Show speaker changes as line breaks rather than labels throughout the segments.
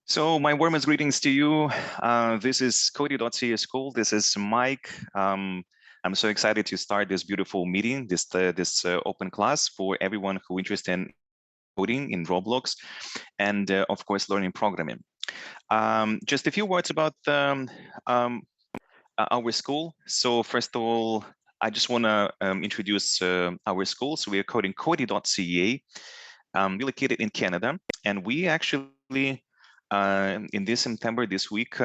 So my warmest greetings to you. This is Coddyca School. This is Mike. I'm so excited to start this beautiful meeting, this open class for everyone who is interested in coding in Roblox and of course learning programming. Just a few words about our school. So first of all, I just want to introduce our school. So we are coding Coddyca, located in Canada, and we actually in this September, this week,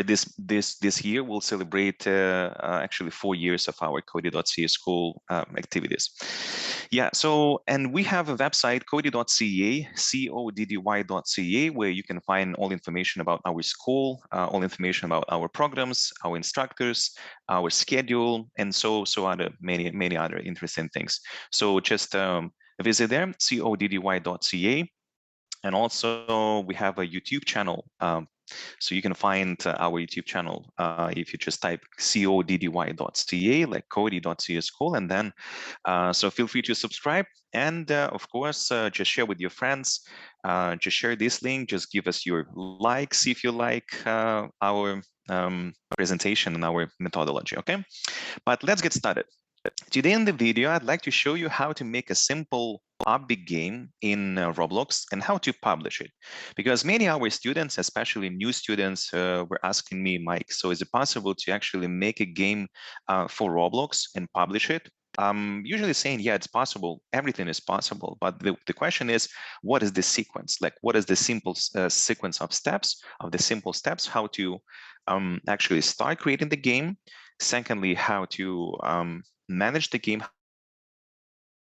this year, we'll celebrate actually 4 years of our Coddyca school activities. Yeah, so, and we have a website, Coddy.ca, Coddy.ca, where you can find all information about our school, all information about our programs, our instructors, our schedule, and so other many other interesting things. So just visit there, Coddy.ca. And also we have a YouTube channel. So you can find our YouTube channel if you just type Coddy.ca, like Coddy.ca school, and then so feel free to subscribe. And of course, just share with your friends. Just share this link. Just give us your likes if you like our presentation and our methodology. Okay, but let's get started. Today in the video, I'd like to show you how to make a simple Obby game in Roblox and how to publish it. Because many of our students, especially new students, were asking me, Mike, so is it possible to actually make a game for Roblox and publish it? I'm usually saying, yeah, it's possible. Everything is possible. But the question is, what is the sequence? Like, what is the simple sequence of steps, of the simple steps, how to actually start creating the game? Secondly, how to manage the game,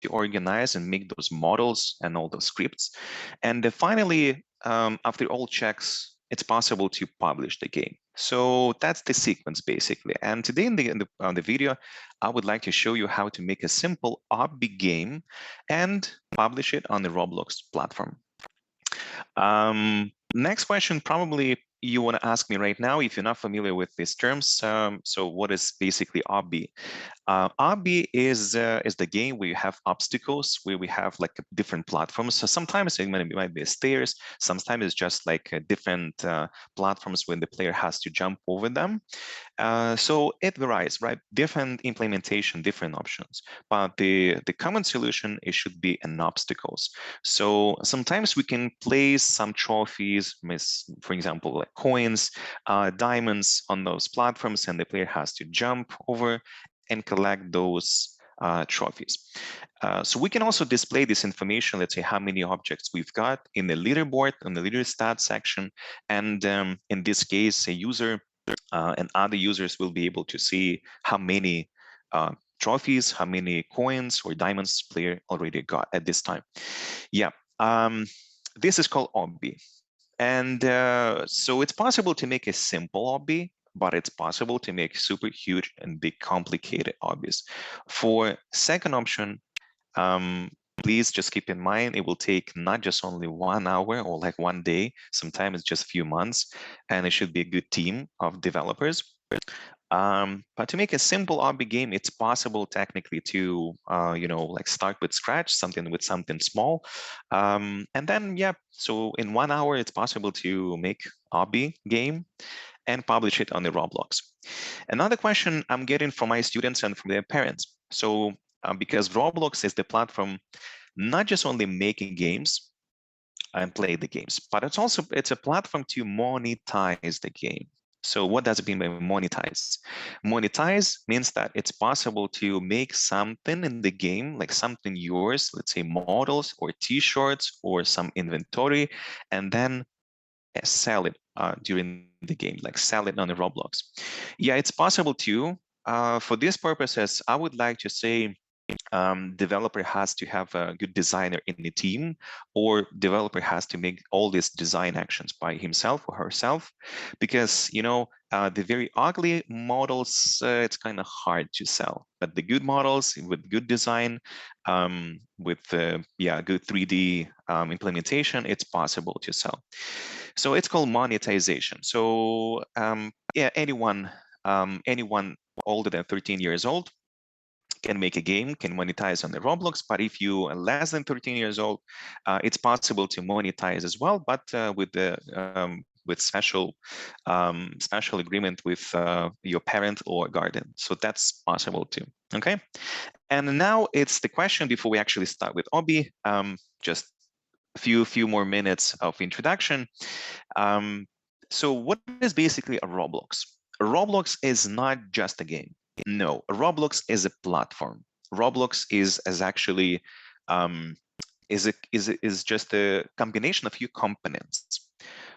to organize and make those models and all those scripts. And finally, after all checks, it's possible to publish the game. So that's the sequence basically. And today in the video, I would like to show you how to make a simple Obby game and publish it on the Roblox platform. Next question, probably you want to ask me right now if you're not familiar with these terms. So what is basically Obby? Obby is the game where you have obstacles, where we have like different platforms. So sometimes it might be stairs. Sometimes it's just like different platforms when the player has to jump over them. So it varies, right? Different implementation, different options. But the common solution, it should be an obstacles. So sometimes we can place some trophies, for example, like coins, diamonds on those platforms, and the player has to jump over and collect those trophies. So we can also display this information, let's say how many objects we've got in the leaderboard, in the leader stats section. And in this case, a user and other users will be able to see how many trophies, how many coins or diamonds player already got at this time. Yeah, this is called Obby. And so it's possible to make a simple Obby, but it's possible to make super huge and big complicated Obbies. For second option, please just keep in mind, it will take not just only 1 hour or like 1 day, sometimes it's just a few months, and it should be a good team of developers. But to make a simple Obby game, it's possible technically to, like start with scratch, something small. And then, yeah, so in 1 hour, it's possible to make Obby game and publish it on the Roblox. Another question I'm getting from my students and from their parents. So because Roblox is the platform, not just only making games and play the games, but it's a platform to monetize the game. So what does it mean by monetize? Monetize means that it's possible to make something in the game, like something yours, let's say models or t-shirts or some inventory, and then sell it during the game, like sell it on the Roblox. Yeah, it's possible too. For these purposes, I would like to say developer has to have a good designer in the team, or developer has to make all these design actions by himself or herself, because the very ugly models, it's kind of hard to sell, but the good models with good design, with good 3D implementation, it's possible to sell. So it's called monetization. So anyone older than 13 years old can make a game, can monetize on the Roblox, but if you are less than 13 years old, it's possible to monetize as well, but with special agreement with your parent or guardian. So that's possible too. Okay, and now it's the question before we actually start with Obby. Just a few more minutes of introduction. So what is basically a Roblox? A Roblox is not just a game. No, a Roblox is a platform. Roblox is actually is just a combination of few components.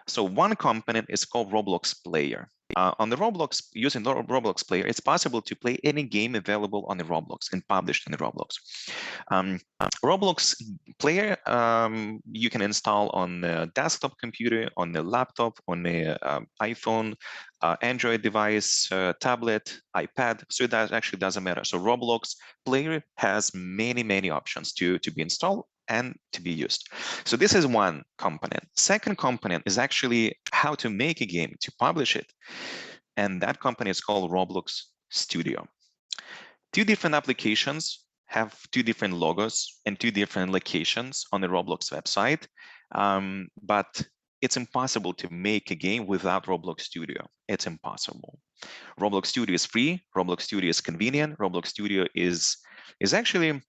So one component is called Roblox Player. On the Roblox, using the Roblox Player, it's possible to play any game available on the Roblox and published in the Roblox. Roblox Player, you can install on the desktop computer, on the laptop, on the iPhone, Android device, tablet, iPad. So it actually doesn't matter. So Roblox Player has many options to be installed and to be used. So this is one component. Second component is actually how to make a game, to publish it. And that component is called Roblox Studio. Two different applications have two different logos and two different locations on the Roblox website. But it's impossible to make a game without Roblox Studio. It's impossible. Roblox Studio is free. Roblox Studio is convenient. Roblox Studio is actually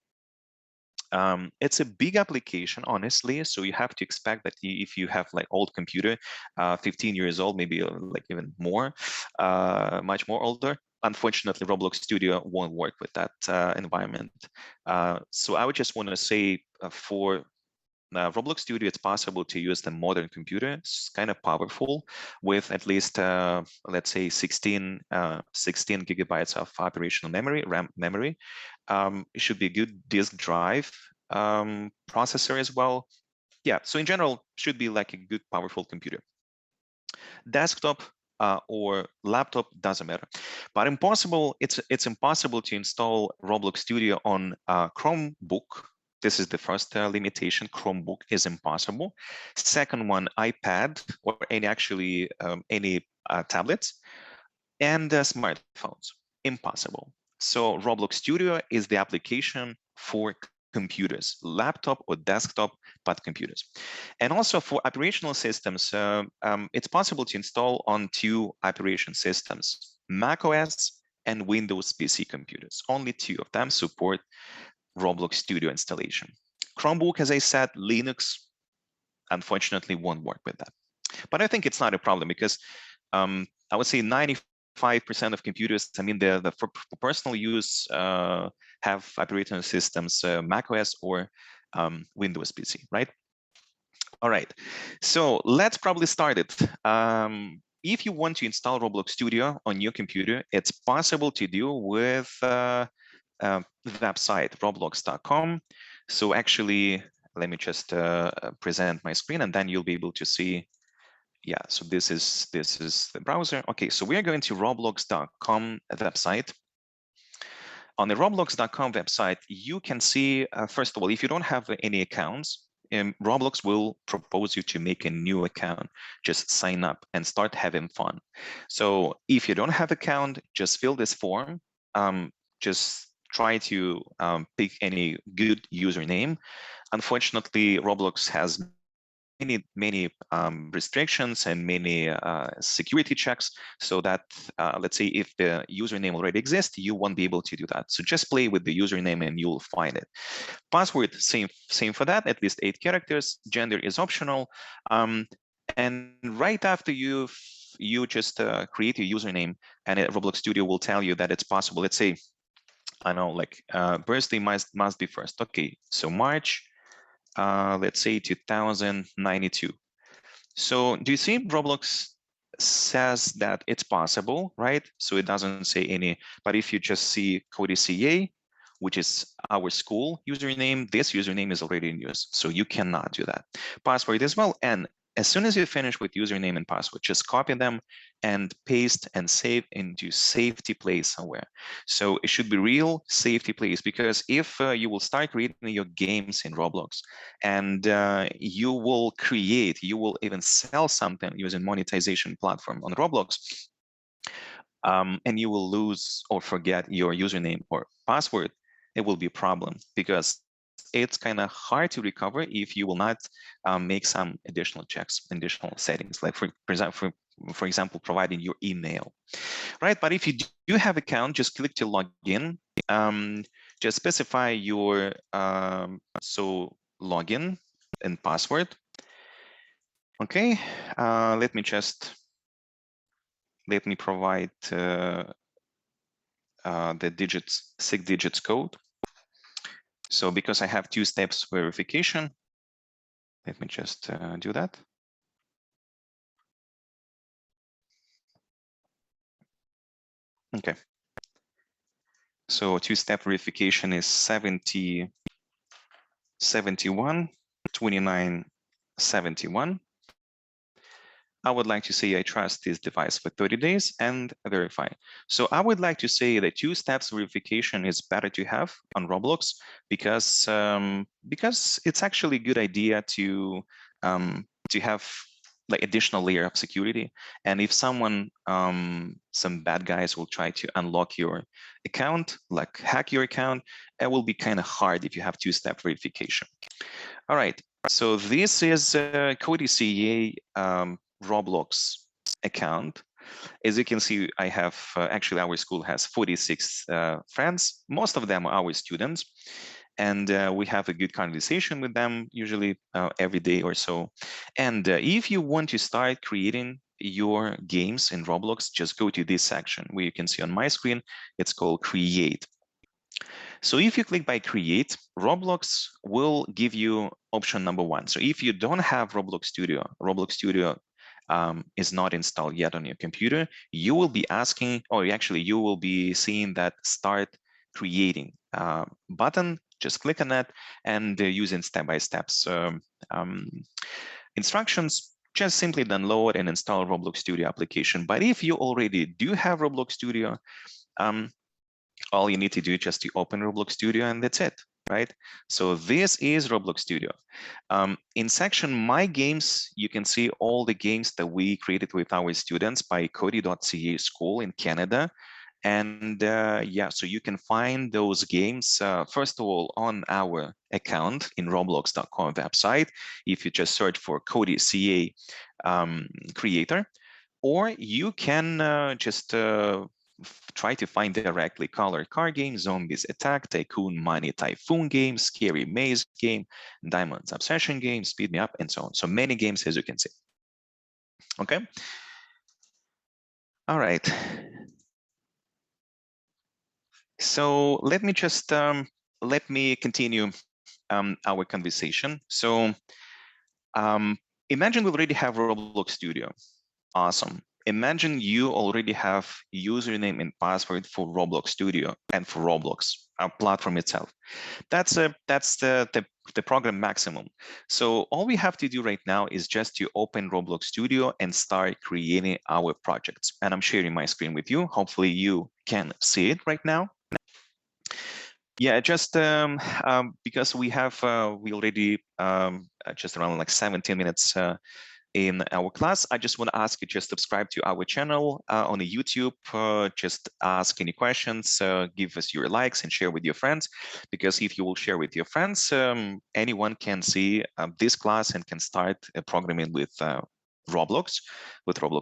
it's a big application, honestly. So you have to expect that if you have like old computer, 15 years old, maybe like even more, much more older, unfortunately, Roblox Studio won't work with that environment. So I would just want to say for Roblox Studio, it's possible to use the modern computer. It's kind of powerful with at least, let's say, 16 gigabytes of operational memory, RAM memory. It should be a good disk drive processor as well. Yeah, so in general, should be like a good, powerful computer. Desktop or laptop, doesn't matter. But it's impossible to install Roblox Studio on Chromebook. This is the first limitation. Chromebook is impossible. Second one, iPad or any tablets, and smartphones, impossible. So Roblox Studio is the application for computers, laptop or desktop, but computers. And also for operational systems, it's possible to install on two operation systems, macOS and Windows PC computers. Only two of them support Roblox Studio installation. Chromebook, as I said, Linux, unfortunately, won't work with that. But I think it's not a problem because I would say 95% of computers, I mean, for personal use, have operating systems, macOS or Windows PC, right? All right, so let's probably start it. If you want to install Roblox Studio on your computer, it's possible to do with website roblox.com. So actually, let me just present my screen, and then you'll be able to see. Yeah, so this is the browser. Okay, so we're going to roblox.com website. On the roblox.com website, you can see, first of all, if you don't have any accounts, Roblox will propose you to make a new account. Just sign up and start having fun. So if you don't have an account, just fill this form. Just try to pick any good username. Unfortunately, Roblox has many restrictions and many security checks, so that let's say if the username already exists, you won't be able to do that. So just play with the username and you'll find it. Password, same for that, at least 8 characters. Gender is optional. And right after you just create your username, and Roblox Studio will tell you that it's possible. Let's say, I know, like birthday must be first. Okay, so March, let's say 2092. So do you see Roblox says that it's possible, right? So it doesn't say any, but if you just see Coddyca, which is our school username, this username is already in use. So you cannot do that. Password as well. And as soon as you finish with username and password, just copy them and paste and save into safety place somewhere. So it should be real safety place, because if you will start creating your games in Roblox and you will even sell something using monetization platform on Roblox, and you will lose or forget your username or password, it will be a problem because it's kind of hard to recover if you will not make some additional checks, additional settings, like for example, providing your email, right? But if you do have account, just click to log in. Just specify your login and password. Okay, let me provide the digits, 6 digits code. So because I have 2 steps verification, let me just do that. Okay. So 2-step verification is 70, 71, 29, 71. I would like to say I trust this device for 30 days and verify. So I would like to say that 2 steps verification is better to have on Roblox because it's actually a good idea to have like additional layer of security. And if someone, some bad guys will try to unlock your account, like hack your account, it will be kind of hard if you have 2-step verification. All right, so this is Coddyca Roblox account. As you can see, I have actually our school has 46 friends. Most of them are our students, and we have a good conversation with them usually every day or so. And if you want to start creating your games in Roblox, just go to this section where you can see on my screen, it's called Create. So if you click by Create, Roblox will give you option number 1. So if you don't have Roblox Studio is not installed yet on your computer, you will be asking, or actually you will be seeing that Start Creating button. Just click on that and using step-by-step instructions, just simply download and install Roblox Studio application. But if you already do have Roblox Studio, all you need to do is just to open Roblox Studio and that's it, right? So this is Roblox Studio. In section My Games, you can see all the games that we created with our students by Coddyca school in Canada. And yeah, so you can find those games, first of all, on our account in roblox.com website, if you just search for Coddyca creator, or you can just try to find directly Colored Car Game, Zombies Attack, Tycoon Money Typhoon Game, Scary Maze Game, Diamonds Obsession Game, Speed Me Up, and so on. So many games, as you can see. Okay. All right. So let me just let me continue our conversation. So imagine we already have Roblox Studio. Awesome. Imagine you already have username and password for Roblox Studio and for Roblox, our platform itself. That's the program maximum. So all we have to do right now is just to open Roblox Studio and start creating our projects. And I'm sharing my screen with you. Hopefully you can see it right now. Yeah, just because we already just around like 17 minutes in our class, I just want to ask you just subscribe to our channel on the YouTube. Just ask any questions, give us your likes and share with your friends, because if you will share with your friends, anyone can see this class and can start programming with Roblox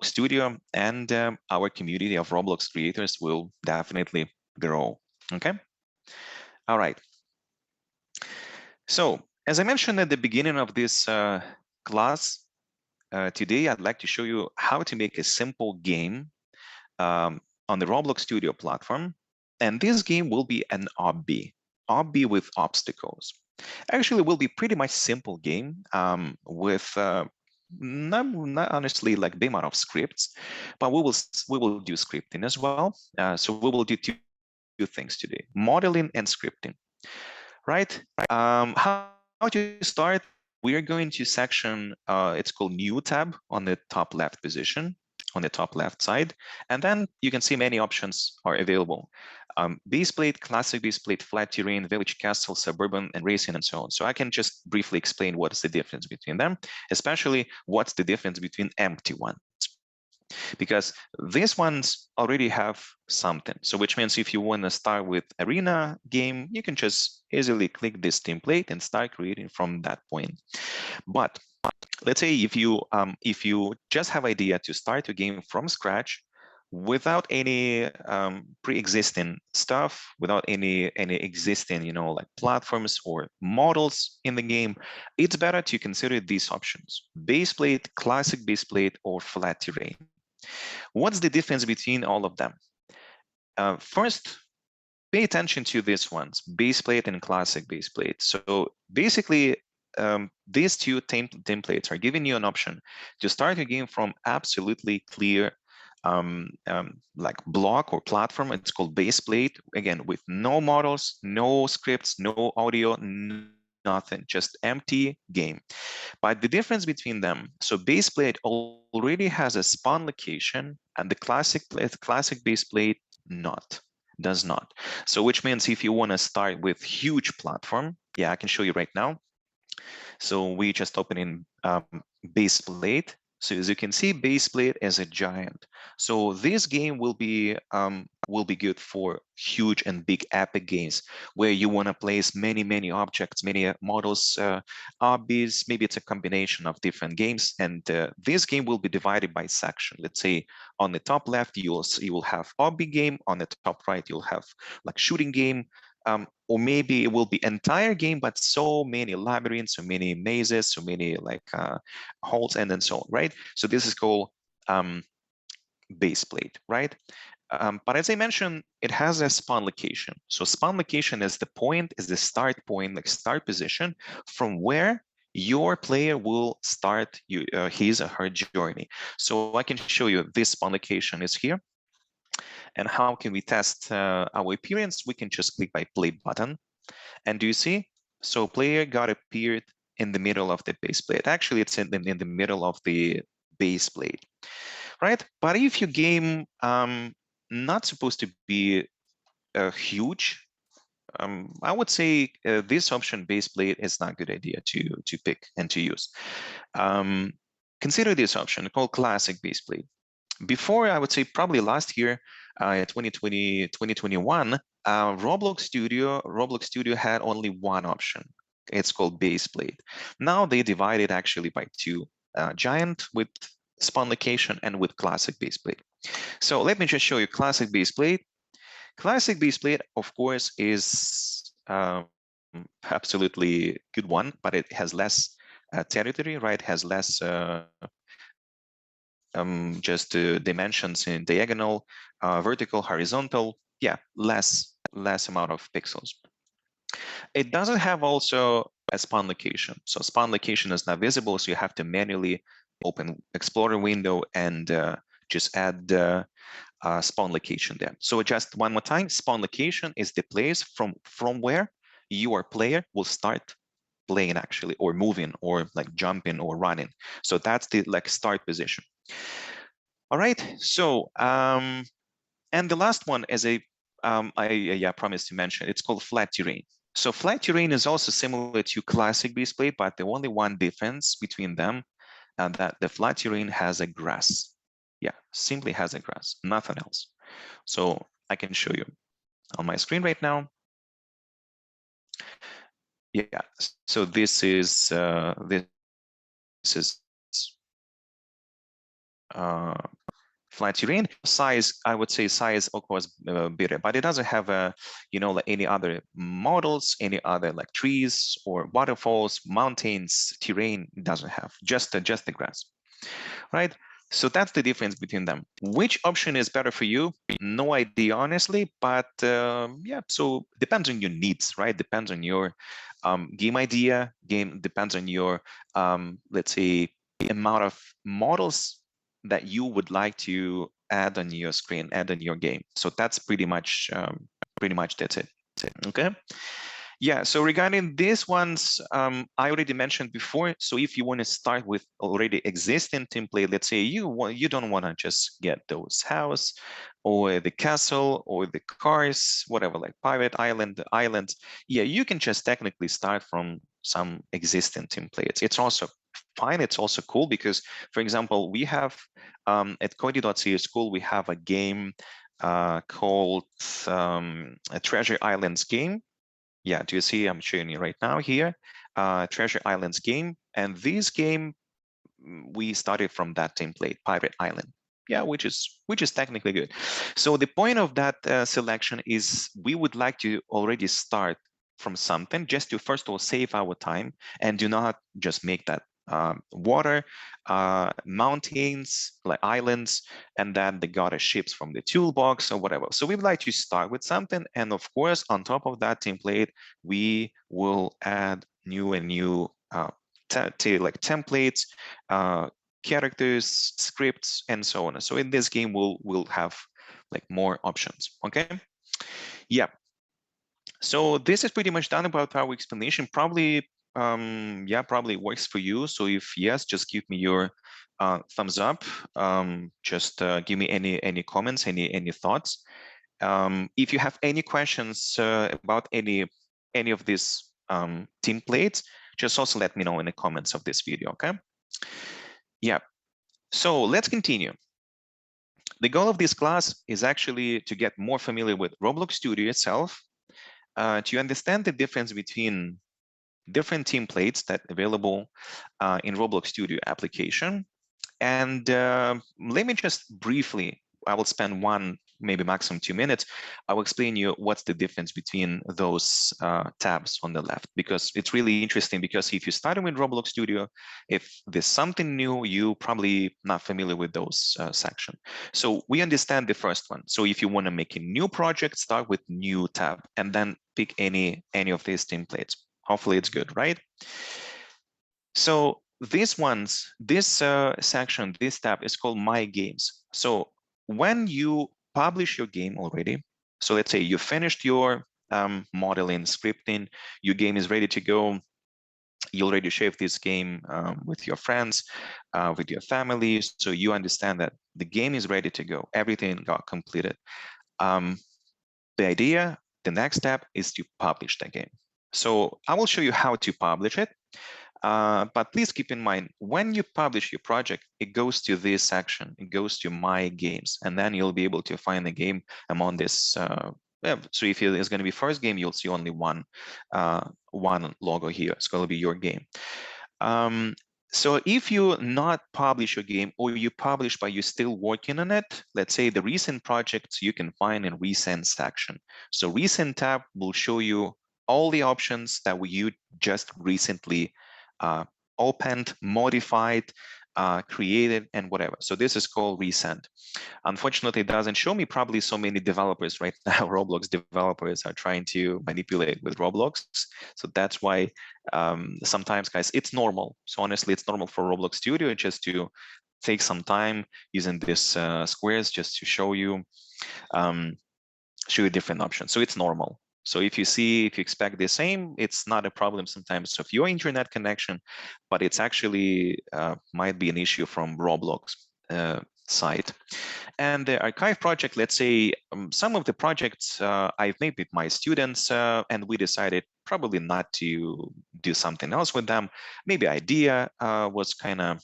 Studio, and our community of Roblox creators will definitely grow. Okay. All right. So as I mentioned at the beginning of this class, today I'd like to show you how to make a simple game on the Roblox Studio platform. And this game will be an obby with obstacles. Actually, it will be pretty much simple game with not honestly like big amount of scripts, but we will do scripting as well. So we will do two things today: modeling and scripting. Right? How to start? We are going to section, it's called New tab on the top left position, on the top left side. And then you can see many options are available. Baseplate, Classic Baseplate, Flat Terrain, Village, Castle, Suburban, and Racing, and so on. So I can just briefly explain what is the difference between them, especially what's the difference between empty ones. because these ones already have something. So which means if you want to start with arena game, you can just easily click this template and start creating from that point. But let's say if you just have idea to start your game from scratch without any pre-existing stuff, without any existing, like platforms or models in the game, it's better to consider these options: baseplate, classic baseplate, or flat terrain. What's the difference between all of them? First, pay attention to these ones: baseplate and classic baseplate. So basically, these two templates are giving you an option to start your game from absolutely clear like block or platform. It's called baseplate, again, with no models, no scripts, no audio, nothing, just empty game. But the difference between them, so baseplate already has a spawn location, and the classic baseplate does not. So which means if you want to start with huge platform, yeah, I can show you right now. So we just open in baseplate. So as you can see, baseplate is a giant. So this game will be good for huge and big epic games where you want to place many objects, many models, obbies. Maybe it's a combination of different games, and this game will be divided by section. Let's say on the top left you will have obby game. On the top right you'll have like shooting game. Or maybe it will be entire game, but so many labyrinths, so many mazes, so many like holes, and then so on, right? So this is called baseplate, right? But as I mentioned, it has a spawn location. So spawn location is the point, is the start point, like start position from where your player will start his or her journey. So I can show you this spawn location is here. And how can we test our appearance? We can just click by play button. And do you see? So player got appeared in the middle of the base plate. Actually, it's in the middle of the base plate, right? But if your game not supposed to be huge, I would say this option base plate is not a good idea to pick and to use. Consider this option called classic base plate. Before, I would say probably last year, 2020, 2021, Roblox Studio had only one option. It's called baseplate. Now they divide it actually by two: giant with spawn location and with classic baseplate. So let me just show you classic baseplate. Classic baseplate, of course, is absolutely good one, but it has less territory, right? Has less just dimensions in diagonal, vertical, horizontal. Yeah, less amount of pixels. It doesn't have also a spawn location. So spawn location is not visible, so you have to manually open Explorer window and just add spawn location there. So just one more time, spawn location is the place from where your player will start playing actually, or moving, or like jumping or running. So that's the like start position. All right, so and the last one, as I promised to mention, it's called flat terrain. So flat terrain is also similar to classic baseplate, but the only one difference between them that the flat terrain has a grass. Yeah, simply has a grass, nothing else. So I can show you on my screen right now. Yeah, so this is flat terrain. Size, I would say size, of course, bigger, but it doesn't have like any other models, any other like trees or waterfalls, mountains, terrain. It doesn't have, just the grass, right? So that's the difference between them. Which option is better for you? No idea, honestly, but yeah, so depends on your needs, right? Depends on your game idea, depends on your, let's say, amount of models that you would like to add on your screen, add on your game. So that's pretty much that's it. Okay. Yeah, so regarding these ones, I already mentioned before. So if you want to start with already existing template, let's say you don't want to just get those house or the castle or the cars, whatever, like pirate island, islands. Yeah, you can just technically start from some existing templates. It's also fine. It's also cool because, for example, we have at Coddyca school, we have a game called a Treasure Islands game. Yeah, do you see? I'm showing you right now here, Treasure Islands game. And this game, we started from that template, Pirate Island. Yeah, which is technically good. So the point of that selection is we would like to already start from something just to first of all save our time and do not just make that water, mountains, like islands, and then they got ships from the toolbox or whatever. So we'd like to start with something, and of course, on top of that template, we will add new and new like templates, characters, scripts, and so on. So in this game, we'll have like more options. Okay. Yeah. So this is pretty much done about our explanation. Probably, yeah, probably works for you. So if yes, just give me your thumbs up. Just give me any comments, any thoughts. If you have any questions about any of these templates, just also let me know in the comments of this video. Okay. Yeah. So let's continue. The goal of this class is actually to get more familiar with Roblox Studio itself, to understand the difference between different templates that are available in Roblox Studio application. And let me just briefly, I will spend maybe maximum 2 minutes. I will explain you what's the difference between those tabs on the left, because it's really interesting. Because if you started with Roblox Studio, if there's something new, you probably not familiar with those section. So we understand the first one. So if you want to make a new project, start with new tab and then pick any of these templates. Hopefully it's good, right? So this section, this tab is called My Games. So when you publish your game already, so let's say you finished your modeling, scripting, your game is ready to go, you already shared this game with your friends, with your family, so you understand that the game is ready to go, everything got completed. The idea, the next step is to publish the game. So I will show you how to publish it. But please keep in mind, when you publish your project, it goes to this section, it goes to My Games, and then you'll be able to find the game among this. So if it's going to be first game, you'll see only one logo here. It's going to be your game. So if you not publish your game, or you publish but you're still working on it, let's say the recent projects you can find in recent section. So recent tab will show you all the options that you just recently opened, modified, created, and whatever. So this is called recent. Unfortunately, it doesn't show me. Probably so many developers right now, Roblox developers are trying to manipulate with Roblox. So that's why sometimes, guys, it's normal. So honestly, it's normal for Roblox Studio just to take some time using this squares just to show you different options. So it's normal. So if you expect the same, it's not a problem sometimes of your internet connection, but it's actually might be an issue from Roblox side. And the archive project, let's say some of the projects I've made with my students, and we decided probably not to do something else with them. Maybe idea was kind of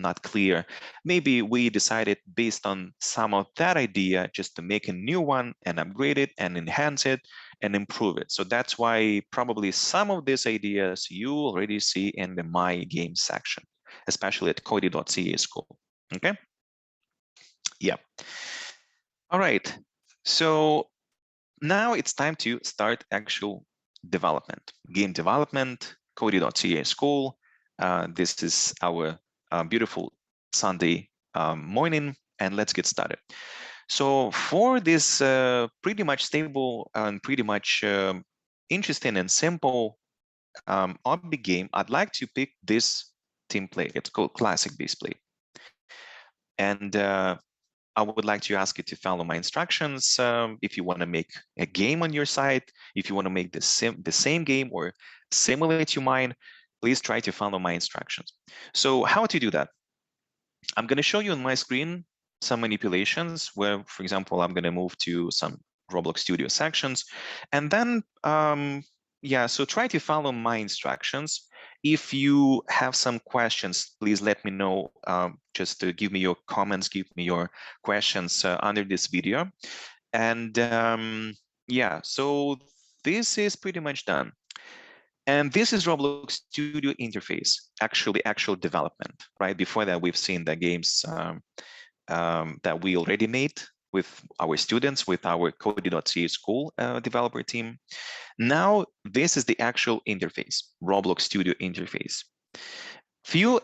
not clear. Maybe we decided based on some of that idea just to make a new one and upgrade it and enhance it and improve it. So that's why probably some of these ideas you already see in the My Games section, especially at Coddyca school. Okay. Yeah. All right. So now it's time to start actual development, game development, Coddyca school. This is our beautiful Sunday morning, and let's get started. So for this pretty much stable and pretty much interesting and simple Obby game, I'd like to pick this template. It's called Classic Baseplate. And I would like to ask you to follow my instructions. If you want to make a game on your site, if you want to make the same game or similar to mine, please try to follow my instructions. So how to do that? I'm going to show you on my screen some manipulations where, for example, I'm going to move to some Roblox Studio sections, and then Yeah, so try to follow my instructions. If you have some questions, please let me know. Just to give me your comments, give me your questions under this video. And yeah, so this is pretty much done. And this is Roblox Studio interface, actual development, right? Before that, we've seen the games that we already made with our students, with our Coddyca school developer team. Now, this is the actual interface, Roblox Studio interface. Few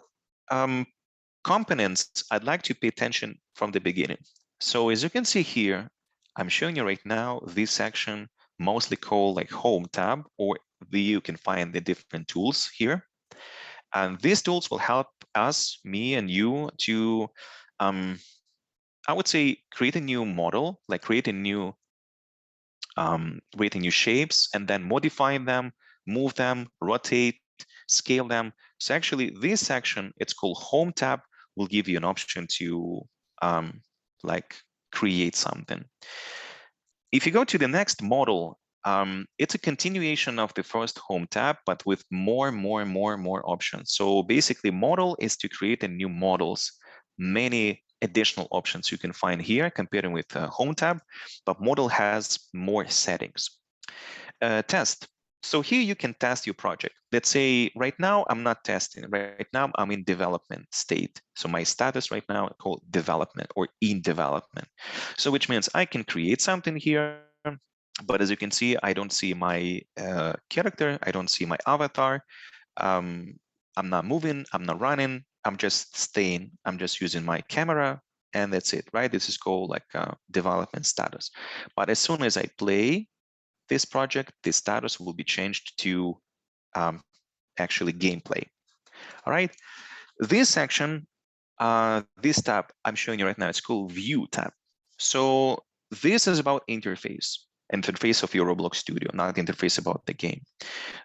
components I'd like to pay attention from the beginning. So as you can see here, I'm showing you right now this section, mostly called like Home tab, or you can find the different tools here. And these tools will help us, me and you, to I would say create a new model, like creating new shapes, and then modify them, move them, rotate, scale them. So actually, this section, it's called Home tab, will give you an option to like create something. If you go to the next model, it's a continuation of the first Home tab, but with more options. So basically, model is to create a new models, many additional options you can find here comparing with Home tab, but model has more settings. Test. So here you can test your project. Let's say right now I'm not testing. Right now I'm in development state. So my status right now is called development or in development. So which means I can create something here, but as you can see, I don't see my character. I don't see my avatar. I'm not moving. I'm not running. I'm just staying. I'm just using my camera, and that's it, right? This is called like development status. But as soon as I play this project, the status will be changed to actually gameplay. All right. This section, this tab I'm showing you right now, it's called View tab. So this is about interface of your Roblox Studio, not interface about the game.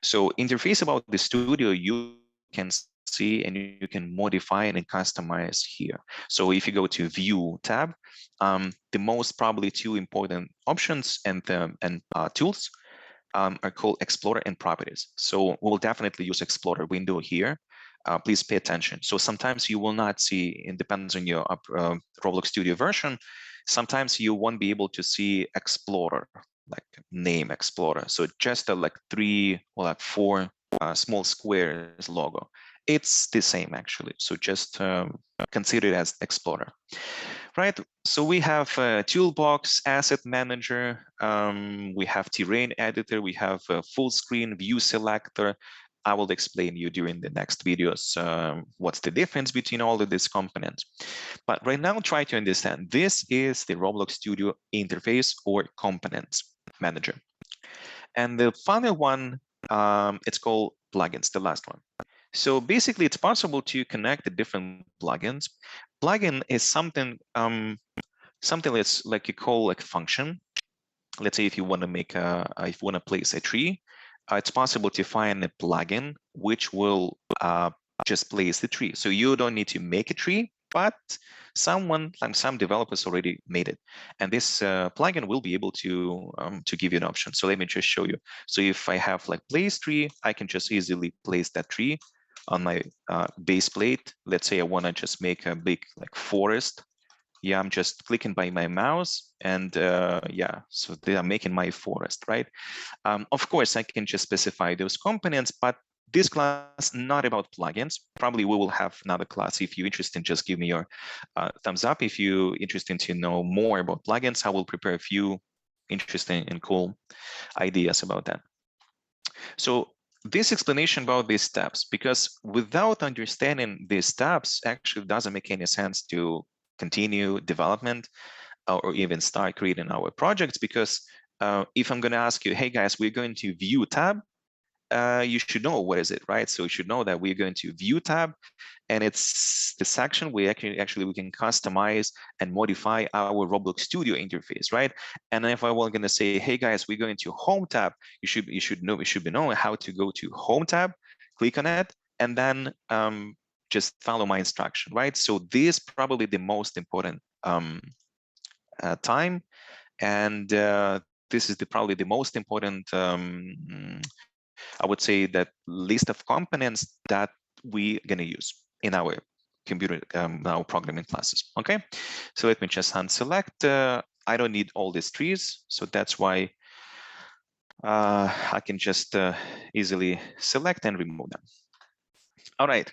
So interface about the studio, you can see and you can modify and customize here. So if you go to View tab, the most probably two important options and tools are called Explorer and Properties. So we'll definitely use Explorer window here. Please pay attention. So sometimes you will not see, it depends on your Roblox Studio version, sometimes you won't be able to see Explorer, like name Explorer. So just like 3 or like 4 small squares logo. It's the same actually. So just consider it as Explorer. Right, so we have a toolbox, asset manager, we have terrain editor, we have a full screen view selector. I will explain you during the next videos what's the difference between all of these components. But right now, try to understand, this is the Roblox Studio interface or components manager. And the final one, it's called plugins, the last one. So basically, it's possible to connect the different plugins. Plugin is something that's like you call like function. Let's say if you want to make if you want to place a tree, it's possible to find a plugin which will just place the tree. So you don't need to make a tree, but some developers already made it, and this plugin will be able to give you an option. So let me just show you. So if I have like place tree, I can just easily place that tree on my base plate. Let's say I want to just make a big like forest. Yeah, I'm just clicking by my mouse, and yeah, so they are making my forest, right? Of course, I can just specify those components, but this class not about plugins. Probably we will have another class. If you're interested, just give me your thumbs up. If you're interested to know more about plugins, I will prepare a few interesting and cool ideas about that. So this explanation about these steps, because without understanding these steps, actually doesn't make any sense to continue development or even start creating our projects. Because if I'm going to ask you, hey guys, we're going to view tab, you should know what is it, right? So you should know that we're going to view tab, and it's the section where actually we can customize and modify our Roblox Studio interface, right? And if I were going to say, hey guys, we're going to home tab, you should be knowing how to go to home tab, click on it, and then just follow my instruction, right? So this is probably the most important time, and this is probably the most important I would say that list of components that we're going to use in our computer, our programming classes. Okay, so let me just unselect. I don't need all these trees, so that's why I can just easily select and remove them. All right,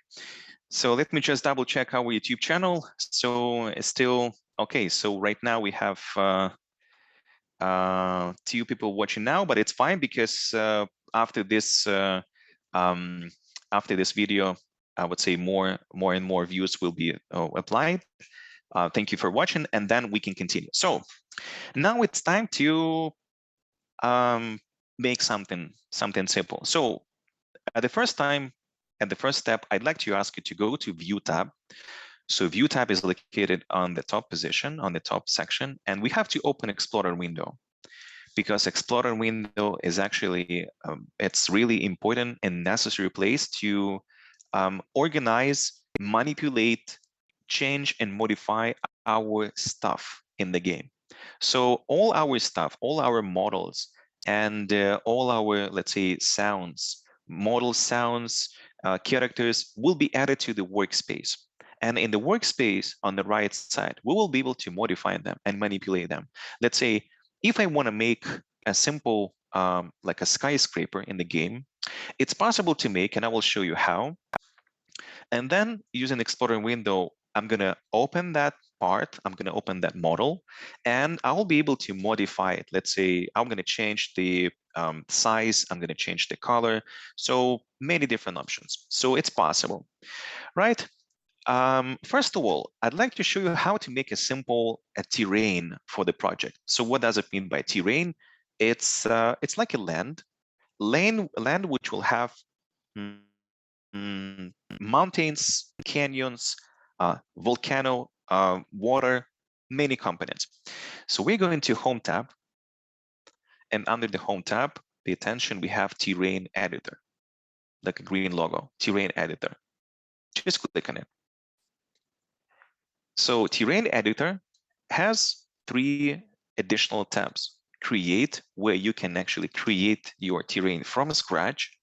so let me just double check our YouTube channel. So it's still okay. So right now we have 2 people watching now, but it's fine because after this video, I would say more and more views will be applied. Thank you for watching, and then we can continue. So now it's time to make something simple. So at the first step, I'd like to ask you to go to View tab. So View tab is located on the top position, on the top section, and we have to open Explorer window, because Explorer window is actually, it's really important and necessary place to organize, manipulate, change, and modify our stuff in the game. So all our stuff, all our models, and all our, let's say, sounds, model sounds, characters will be added to the workspace. And in the workspace on the right side, we will be able to modify them and manipulate them. Let's say, if I want to make a simple, like a skyscraper in the game, it's possible to make, and I will show you how. And then using Explorer window, I'm going to open that part, I'm going to open that model, and I'll be able to modify it. Let's say I'm going to change the size, I'm going to change the color. So many different options. So it's possible, right? First of all, I'd like to show you how to make a simple terrain for the project. So what does it mean by terrain? It's like a land which will have mountains, canyons, volcano, water, many components. So we're going to Home tab, and under the Home tab, pay attention, we have Terrain Editor, like a green logo, Terrain Editor. Just click on it. So Terrain Editor has 3 additional tabs. Create, where you can actually create your terrain from scratch.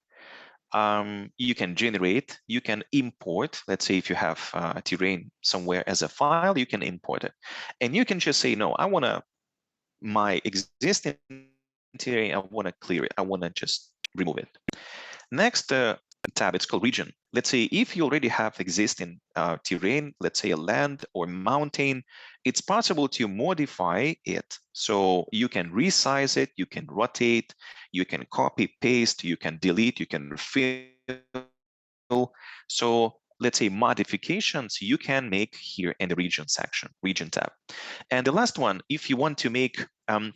You can generate, you can import. Let's say if you have terrain somewhere as a file, you can import it. And you can just say, no, I want to, my existing terrain, I want to clear it. I want to just remove it. Next tab, it's called region. Let's say if you already have existing terrain, let's say a land or mountain, it's possible to modify it. So you can resize it, you can rotate, you can copy, paste, you can delete, you can fill. So let's say modifications you can make here in the region section, region tab. And the last one, if you want to make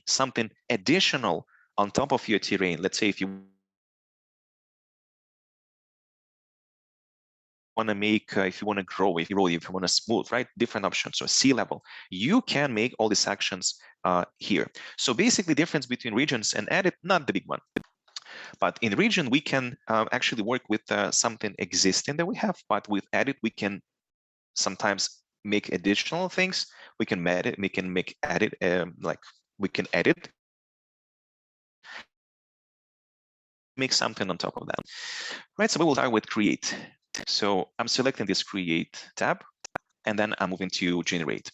something additional on top of your terrain, let's say if you want to make, if you want to grow, if you want to smooth, right? Different options. So sea level, you can make all these actions here. So basically, difference between regions and edit, not the big one. But in region, we can actually work with something existing that we have. But with edit, we can sometimes make additional things. We can edit. We can make edit. Like we can edit. Make something on top of that. Right. So we will start with create. So I'm selecting this create tab, and then I'm moving to generate.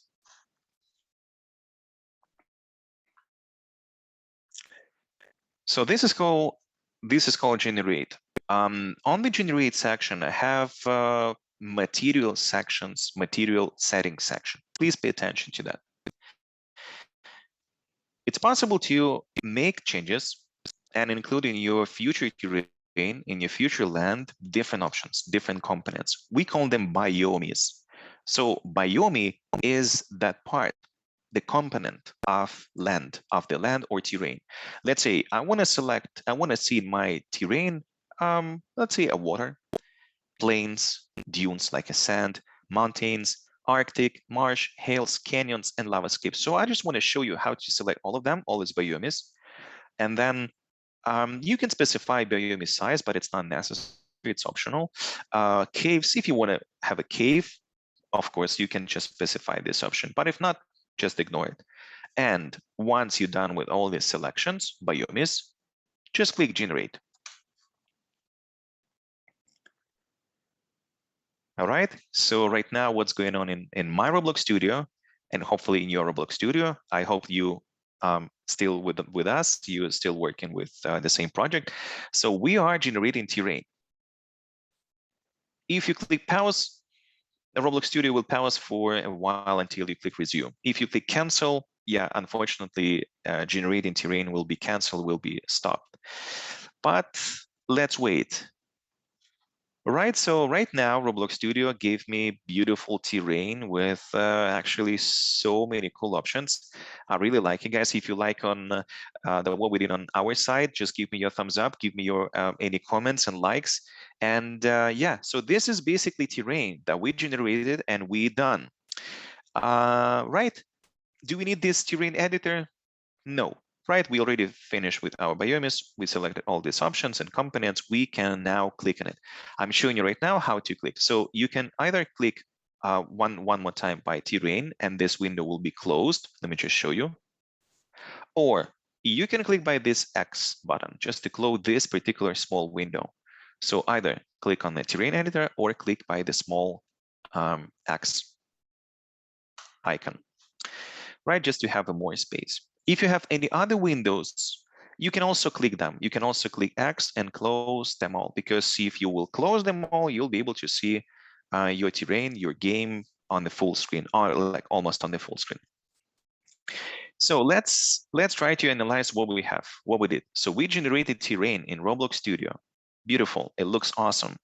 So this is called generate. On the generate section, I have material sections, material settings section. Please pay attention to that. It's possible to make changes and include in your future terrain, in your future land, different options, different components. We call them biomes. So biome is that part, the component of land, of the land or terrain. Let's say I want to select, I want to see my terrain, let's say a water, plains, dunes like a sand, mountains, Arctic, marsh, hills, canyons, and lavascapes. So I just want to show you how to select all of them, all these biomes. And then you can specify biome size, but it's not necessary, it's optional. Caves, if you want to have a cave, of course, you can just specify this option, but if not, just ignore it. And once you're done with all these selections, biomes, just click generate. All right. So right now, what's going on in my Roblox Studio, and hopefully in your Roblox Studio, I hope you still with us, you're still working with the same project. So we are generating terrain. If you click pause, the Roblox Studio will pause for a while until you click resume. If you click cancel, yeah, unfortunately, generating terrain will be canceled, will be stopped. But let's wait. All right, so right now, Roblox Studio gave me beautiful terrain with actually so many cool options. I really like it, guys. If you like on what we did on our side, just give me your thumbs up, give me your any comments and likes. And yeah, so this is basically terrain that we generated and we done. Right, do we need this terrain editor? No, right? We already finished with our biomes. We selected all these options and components. We can now click on it. I'm showing you right now how to click. So you can either click one more time by terrain, and this window will be closed. Let me just show you. Or you can click by this X button just to close this particular small window. So either click on the terrain editor or click by the small X icon, right? Just to have a more space. If you have any other windows, you can also click them. You can also click X and close them all, because if you will close them all, you'll be able to see your terrain, your game on the full screen, or like almost on the full screen. So let's try to analyze what we have, what we did. So we generated terrain in Roblox Studio. Beautiful. It looks awesome.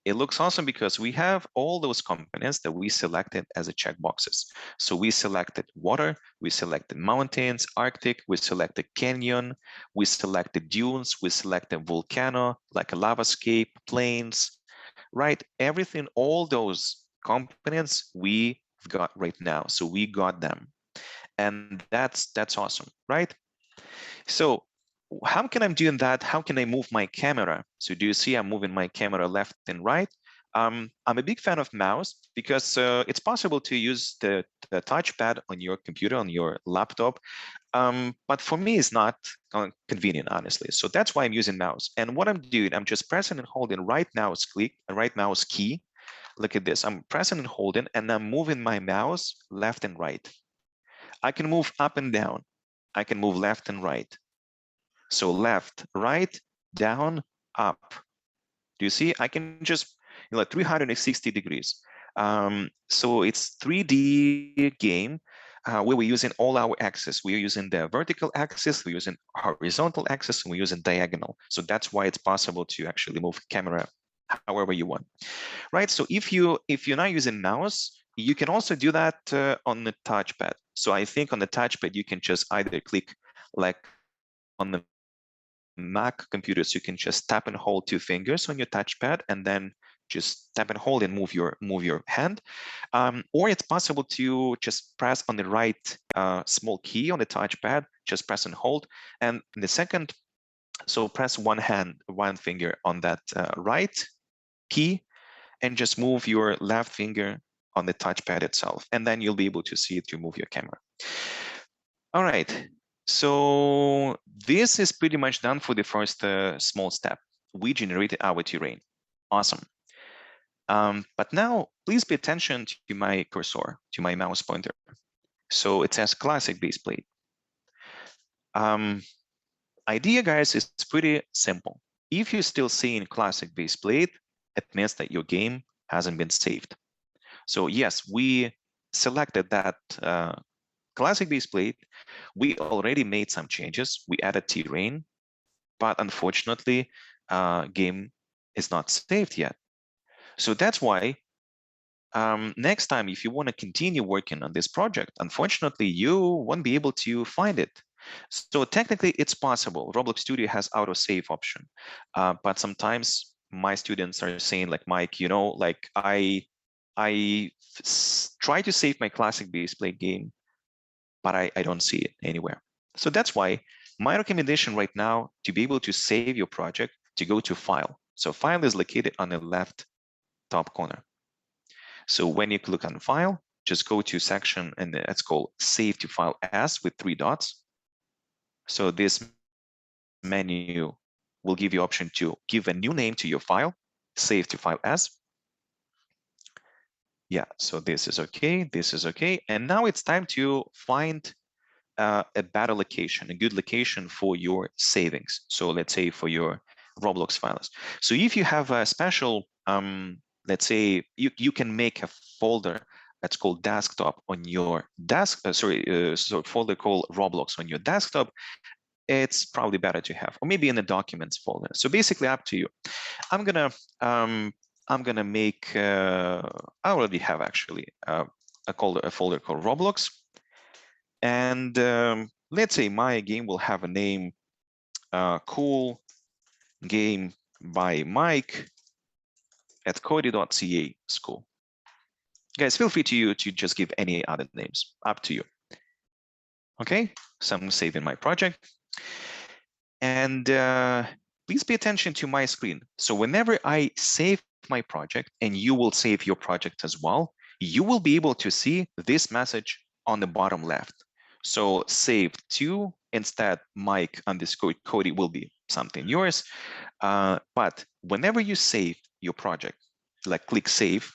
It looks awesome because we have all those components that we selected as a checkboxes. So we selected water, we selected mountains, Arctic, we selected canyon, we selected dunes, we selected volcano, like a lavascape, plains, right? Everything, all those components we've got right now. So we got them. And that's awesome, right? So how can I do that? How can I move my camera? So do you see I'm moving my camera left and right? I'm a big fan of mouse because it's possible to use the touchpad on your computer, on your laptop. But for me, it's not convenient, honestly. So that's why I'm using mouse. And what I'm doing, I'm just pressing and holding right mouse key. Look at this. I'm pressing and holding, and I'm moving my mouse left and right. I can move up and down. I can move left and right. So left, right, down, up. Do you see? I can just, 360 degrees. So it's 3D game where we're using all our axes. We're using the vertical axis, we're using horizontal axis, and we're using diagonal. So that's why it's possible to actually move camera however you want, right? So if you're not using mouse, you can also do that on the touchpad. So I think on the touchpad, you can just either click like on the Mac computers, you can just tap and hold two fingers on your touchpad and then just tap and hold and move your hand. Or it's possible to just press on the right small key on the touchpad, just press and hold. And in the second, so press one finger on that right key and just move your left finger on the touchpad itself. And then you'll be able to see it to move your camera. All right. So this is pretty much done for the first small step. We generated our terrain. Awesome. But now please pay attention to my cursor, to my mouse pointer. So it says Classic Baseplate. Idea, guys, is pretty simple. If you're still seeing Classic Baseplate, it means that your game hasn't been saved. So yes, we selected that Classic Baseplate. We already made some changes. We added terrain, but unfortunately, game is not saved yet. So that's why next time, if you want to continue working on this project, unfortunately, you won't be able to find it. So technically, it's possible. Roblox Studio has auto-save option, but sometimes my students are saying, like, Mike, like I try to save my Classic Baseplate game, but I don't see it anywhere. So that's why my recommendation right now, to be able to save your project, to go to File. So File is located on the left top corner. So when you click on File, just go to section, and it's called Save to File As with 3 dots. So this menu will give you option to give a new name to your file, Save to File As. Yeah, so this is okay, this is okay. And now it's time to find a better location, a good location for your savings. So let's say for your Roblox files. So if you have a special, let's say you can make a folder that's called desktop on your desk, so folder called Roblox on your desktop, it's probably better to have, or maybe in the documents folder. So basically up to you. I'm gonna make, I already have actually a folder called Roblox. And let's say my game will have a name, cool game by Mike at Coddy.ca school. Guys, feel free to just give any other names, up to you. Okay, so I'm saving my project. And please pay attention to my screen. So whenever I save my project, and you will save your project as well, you will be able to see this message on the bottom left. So save to, instead Mike underscore Coddy will be something yours. But whenever you save your project, like click save,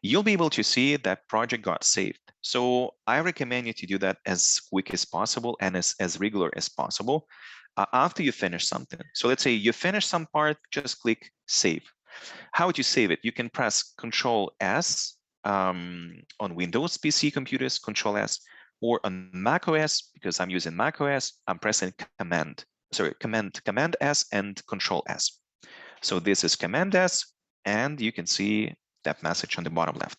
you'll be able to see that project got saved. So I recommend you to do that as quick as possible and as regular as possible after you finish something. So let's say you finish some part, just click save. How would you save it? You can press Control S on Windows PC computers, Control S, or on Mac OS, because I'm using Mac OS, I'm pressing Command S and Control S. So this is Command S, and you can see that message on the bottom left.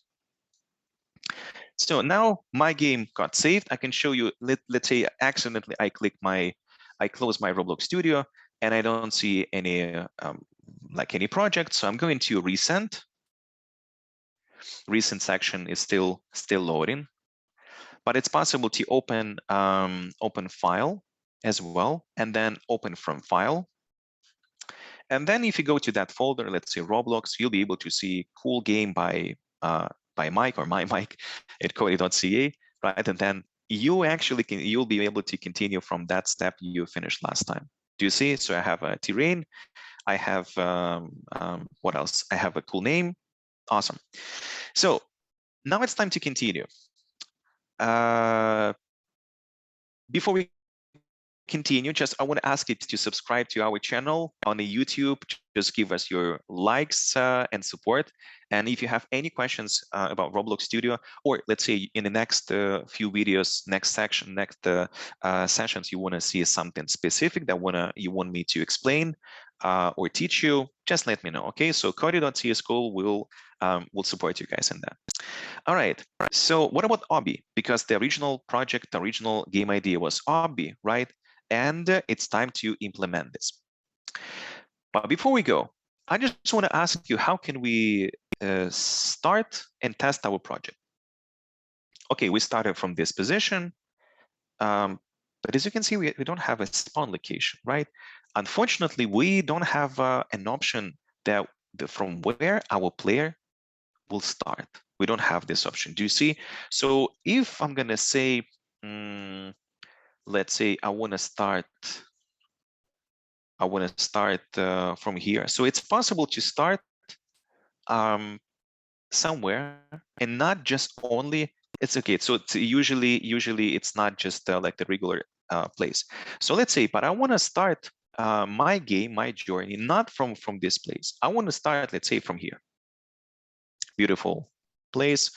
So now my game got saved. I can show you, let's say accidentally I close my Roblox Studio and I don't see any like any project. So I'm going to resend. Recent section is still loading, but it's possible to open open file as well, and then open from file. And then if you go to that folder, let's say Roblox, you'll be able to see cool game by Mike or my Mike at Coddy.ca, right? And then you'll be able to continue from that step you finished last time. Do you see? So I have a terrain, I have what else? I have a cool name. Awesome. So now it's time to continue. Before we continue, I want to ask you to subscribe to our channel on the YouTube. Just give us your likes and support. And if you have any questions about Roblox Studio, or let's say in the next few videos, next sessions, you want to see something specific that you want me to explain or teach you, just let me know. Okay, so Coddy.ca school will support you guys in that. All right, so what about Obby? Because the original project, the original game idea was Obby, right? And it's time to implement this. But before we go, I just want to ask you, how can we start and test our project? Okay, we started from this position, but as you can see, we don't have a spawn location, right? Unfortunately, we don't have an option that from where our player will start. We don't have this option. Do you see? So if I'm gonna say, let's say I want to start from here. So it's possible to start somewhere and not just only, it's okay. So it's usually it's not just like the regular place. So let's say, but I want to start my game, my journey, not from this place. I want to start, let's say, from here. Beautiful place,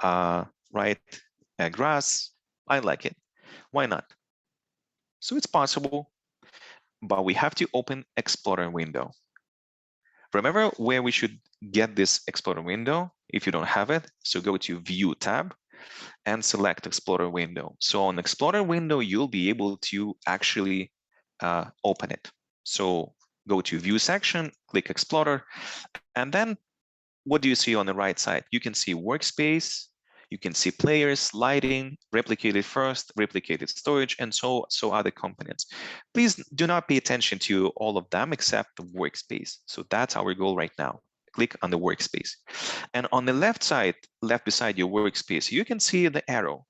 right? Grass, I like it. Why not? So it's possible, but we have to open Explorer window. Remember where we should get this Explorer window if you don't have it. So go to View tab and select Explorer window. So on Explorer window, you'll be able to actually open it. So go to View section, click Explorer, and then what do you see on the right side? You can see workspace, you can see players, lighting, replicated first, replicated storage, and so other components. Please do not pay attention to all of them except the workspace. So that's our goal right now. Click on the workspace. And on the left side, left beside your workspace, you can see the arrow,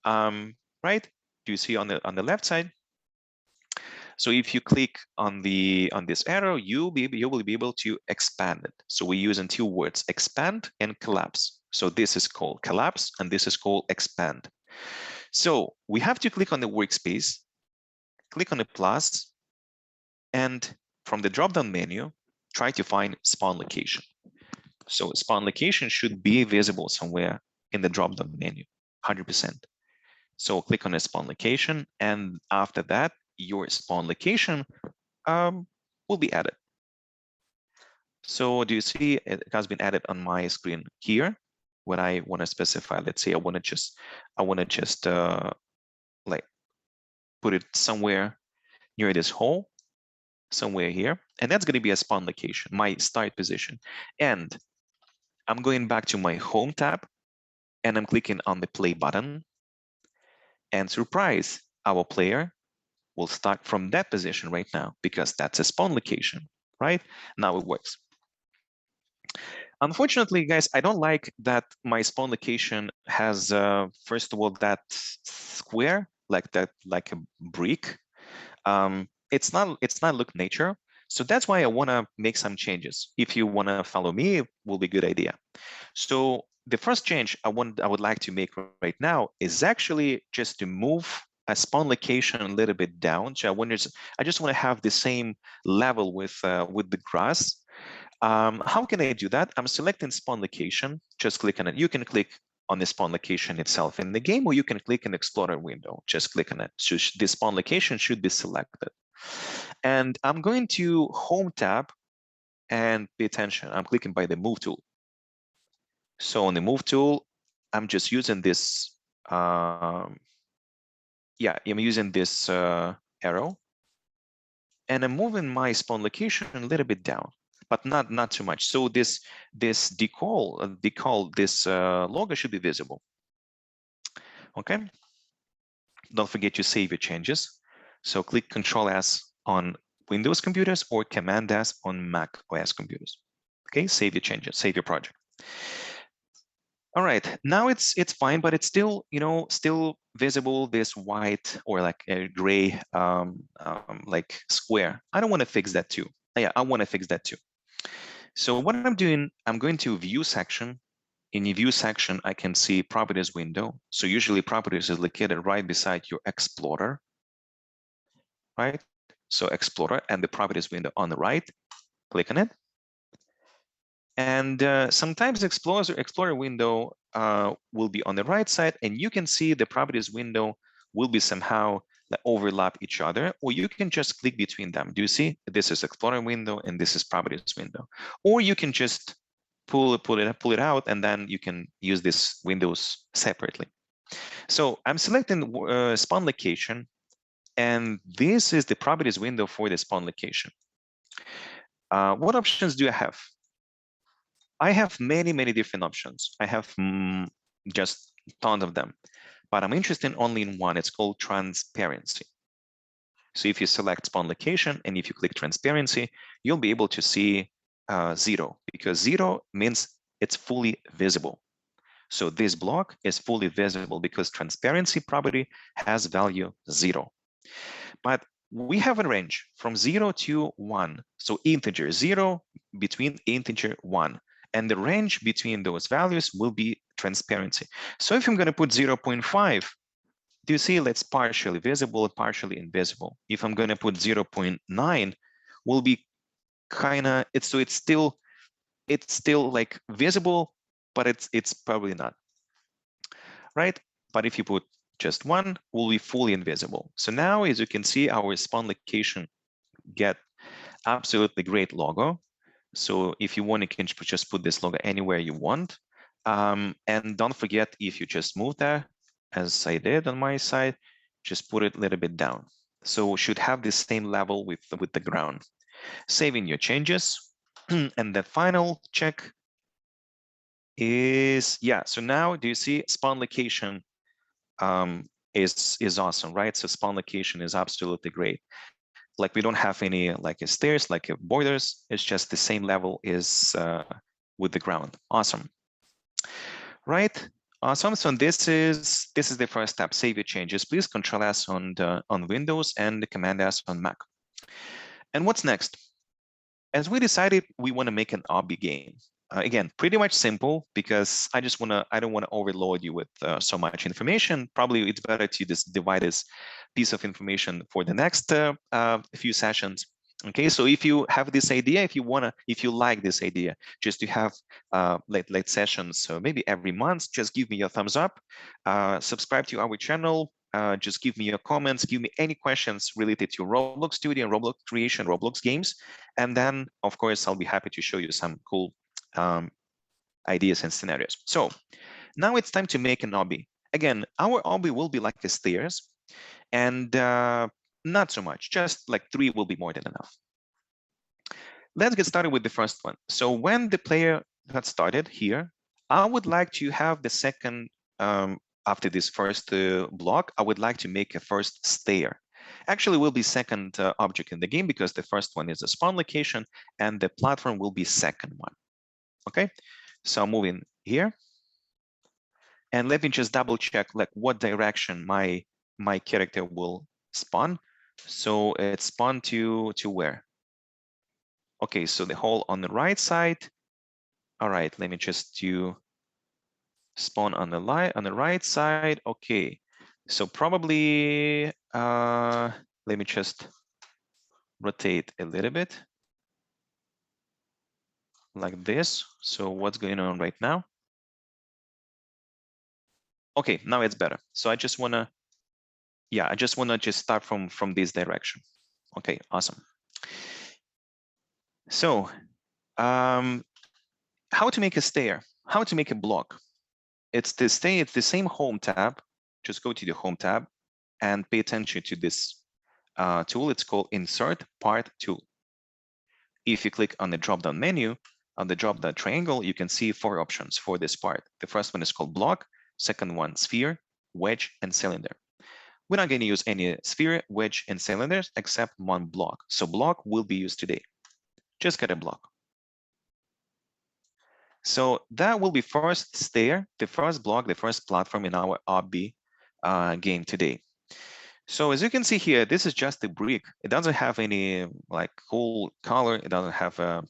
right? Do you see on the left side? So if you click on this arrow, you will be able to expand it. So we're using two words, expand and collapse. So this is called collapse and this is called expand. So we have to click on the workspace, click on the plus, and from the drop-down menu, try to find spawn location. So spawn location should be visible somewhere in the drop-down menu, 100%. So click on the spawn location, and after that, your spawn location will be added. So do you see it has been added on my screen here? When I want to specify, let's say I want to just like put it somewhere near this hole, somewhere here, and that's going to be a spawn location, my start position. And I'm going back to my home tab, and I'm clicking on the play button. And surprise, our player will start from that position right now because that's a spawn location, right? Now it works. Unfortunately, guys, I don't like that my spawn location has, first of all, that square, like a brick. It's not look nature. So that's why I want to make some changes. If you want to follow me, it will be a good idea. So the first change I would like to make right now is actually just to move a spawn location a little bit down. So I just want to have the same level with the grass. How can I do that? I'm selecting spawn location, just click on it. You can click on the spawn location itself in the game, or you can click in the Explorer window, just click on it. So the spawn location should be selected. And I'm going to Home tab and pay attention. I'm clicking by the Move tool. So on the Move tool, I'm just using this, I'm using this arrow, and I'm moving my spawn location a little bit down, but not too much. So this decal, this logo should be visible. Okay. Don't forget to save your changes. So click Control S on Windows computers or Command S on Mac OS computers. Okay, save your changes, save your project. All right, now it's fine, but it's still, still visible, this white or like a gray like square. I don't want to fix that too. Yeah, I want to fix that too. So what I'm doing, I'm going to View section. In the View section, I can see Properties window. So usually Properties is located right beside your Explorer, right? So Explorer and the Properties window on the right. Click on it. And sometimes Explorer window will be on the right side, and you can see the Properties window will be somehow overlap each other, or you can just click between them. Do you see? This is Explorer window, and this is Properties window. Or you can just pull it out, and then you can use these windows separately. So I'm selecting spawn location, and this is the Properties window for the spawn location. What options do I have? I have many different options. I have just tons of them, but I'm interested only in one. It's called transparency. So if you select spawn location and if you click transparency, you'll be able to see 0, because 0 means it's fully visible. So this block is fully visible because transparency property has value 0. But we have a range from 0 to 1. So integer 0 between integer 1. And the range between those values will be transparency. So if I'm going to put 0.5, do you see it's partially visible and partially invisible? If I'm going to put 0.9, will be kind of, it's still like visible, but it's probably not, right? But if you put just 1, will be fully invisible. So now, as you can see, our spawn location get absolutely great logo. So if you want, you can just put this logo anywhere you want. And don't forget, if you just move there, as I did on my side, just put it a little bit down. So should have the same level with the ground. Saving your changes. And the final check is, yeah, so now do you see spawn location is awesome, right? So spawn location is absolutely great. Like we don't have any like stairs, like borders. It's just the same level is with the ground. Awesome, right? Awesome. So this is the first step. Save your changes. Please Control S on Windows and Command S on Mac. And what's next? As we decided, we want to make an Obby game. Again, pretty much simple because I don't want to overload you with so much information. Probably it's better to just divide this piece of information for the next few sessions. Okay, so if you have this idea, if you like this idea, just to have late sessions, so maybe every month, just give me your thumbs up, subscribe to our channel, just give me your comments, give me any questions related to Roblox Studio and Roblox creation, Roblox games. And then, of course, I'll be happy to show you some cool ideas and scenarios. So now it's time to make an Obby. Again, our Obby will be like the stairs, and not so much, just like 3 will be more than enough. Let's get started with the first one. So when the player got started here, I would like to have the second, after this first block, I would like to make a first stair. Actually, will be second object in the game because the first one is a spawn location and the platform will be second one. Okay, so I'm moving here. And let me just double check like what direction my character will spawn. So it's spawn to where? Okay, so the hole on the right side. All right, let me just do spawn on the right side. Okay, so probably let me just rotate a little bit like this. So what's going on right now? Okay, now it's better. So I just wanna just start from this direction. Okay, awesome. So how to make a stair, how to make a block. It's the same home tab. Just go to the home tab and pay attention to this tool. It's called Insert Part Tool. If you click on the drop-down menu, on the drop-down triangle, you can see 4 options for this part. The first one is called block, second one sphere, wedge, and cylinder. We're not going to use any sphere, wedge, and cylinders except one block. So block will be used today. Just get a block. So that will be first stair, the first block, the first platform in our Obby game today. So as you can see here, this is just a brick. It doesn't have any like cool color. It doesn't have a,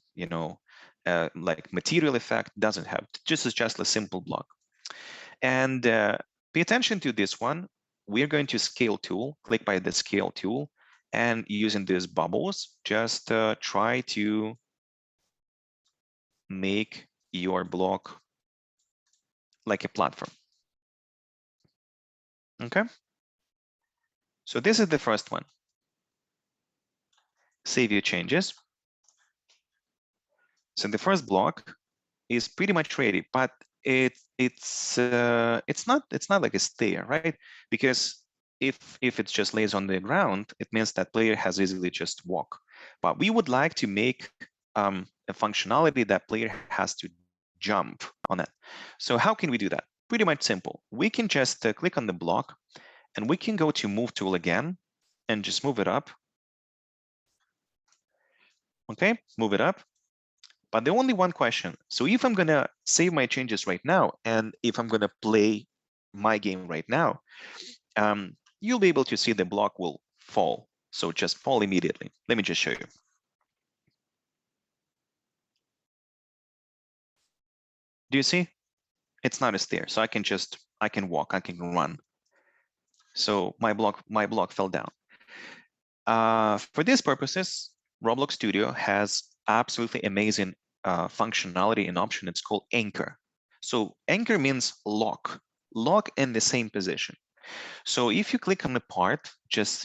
like material effect. Doesn't have, this is just a simple block. And pay attention to this one. We're going to scale tool, click by the scale tool, and using these bubbles, just try to make your block like a platform. Okay. So this is the first one. Save your changes. So the first block is pretty much ready, but it's not like a stair, right? Because if it just lays on the ground, it means that player has easily just walk. But we would like to make a functionality that player has to jump on it. So how can we do that? Pretty much simple. We can just click on the block and we can go to move tool again and just move it up. Okay, move it up. But the only one question, so if I'm gonna save my changes right now, and if I'm gonna play my game right now, you'll be able to see the block will fall. So just fall immediately. Let me just show you. Do you see? It's not a stair, so I can walk, I can run. So my block fell down. For these purposes, Roblox Studio has absolutely amazing functionality and option. It's called anchor. So anchor means lock in the same position. So if you click on the part,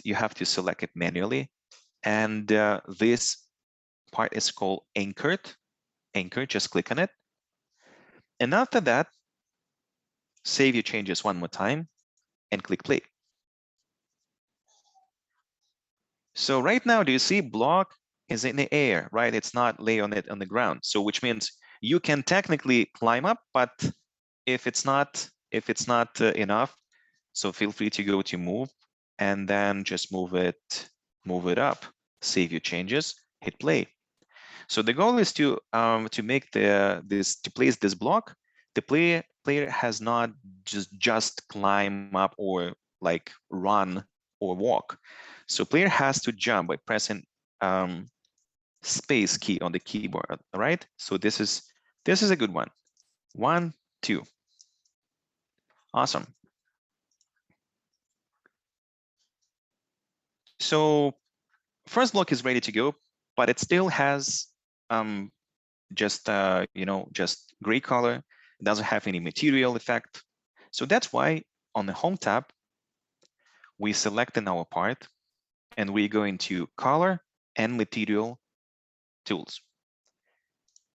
you have to select it manually. And this part is called anchored. Anchor, just click on it. And after that, save your changes one more time and click play. So right now, do you see block is in the air, right? It's not lay on it on the ground. So which means you can technically climb up, but if it's not enough, so feel free to go to move and then just move it up, save your changes, hit play. So the goal is to make to place this block. The player has not just climb up or like run or walk. So player has to jump by pressing space key on the keyboard, all right? So this is a good one. 1, 2. Awesome. So first block is ready to go, but it still has just just gray color. It doesn't have any material effect. So that's why on the Home tab, we select in our part, and we're going to Color and Material Tools.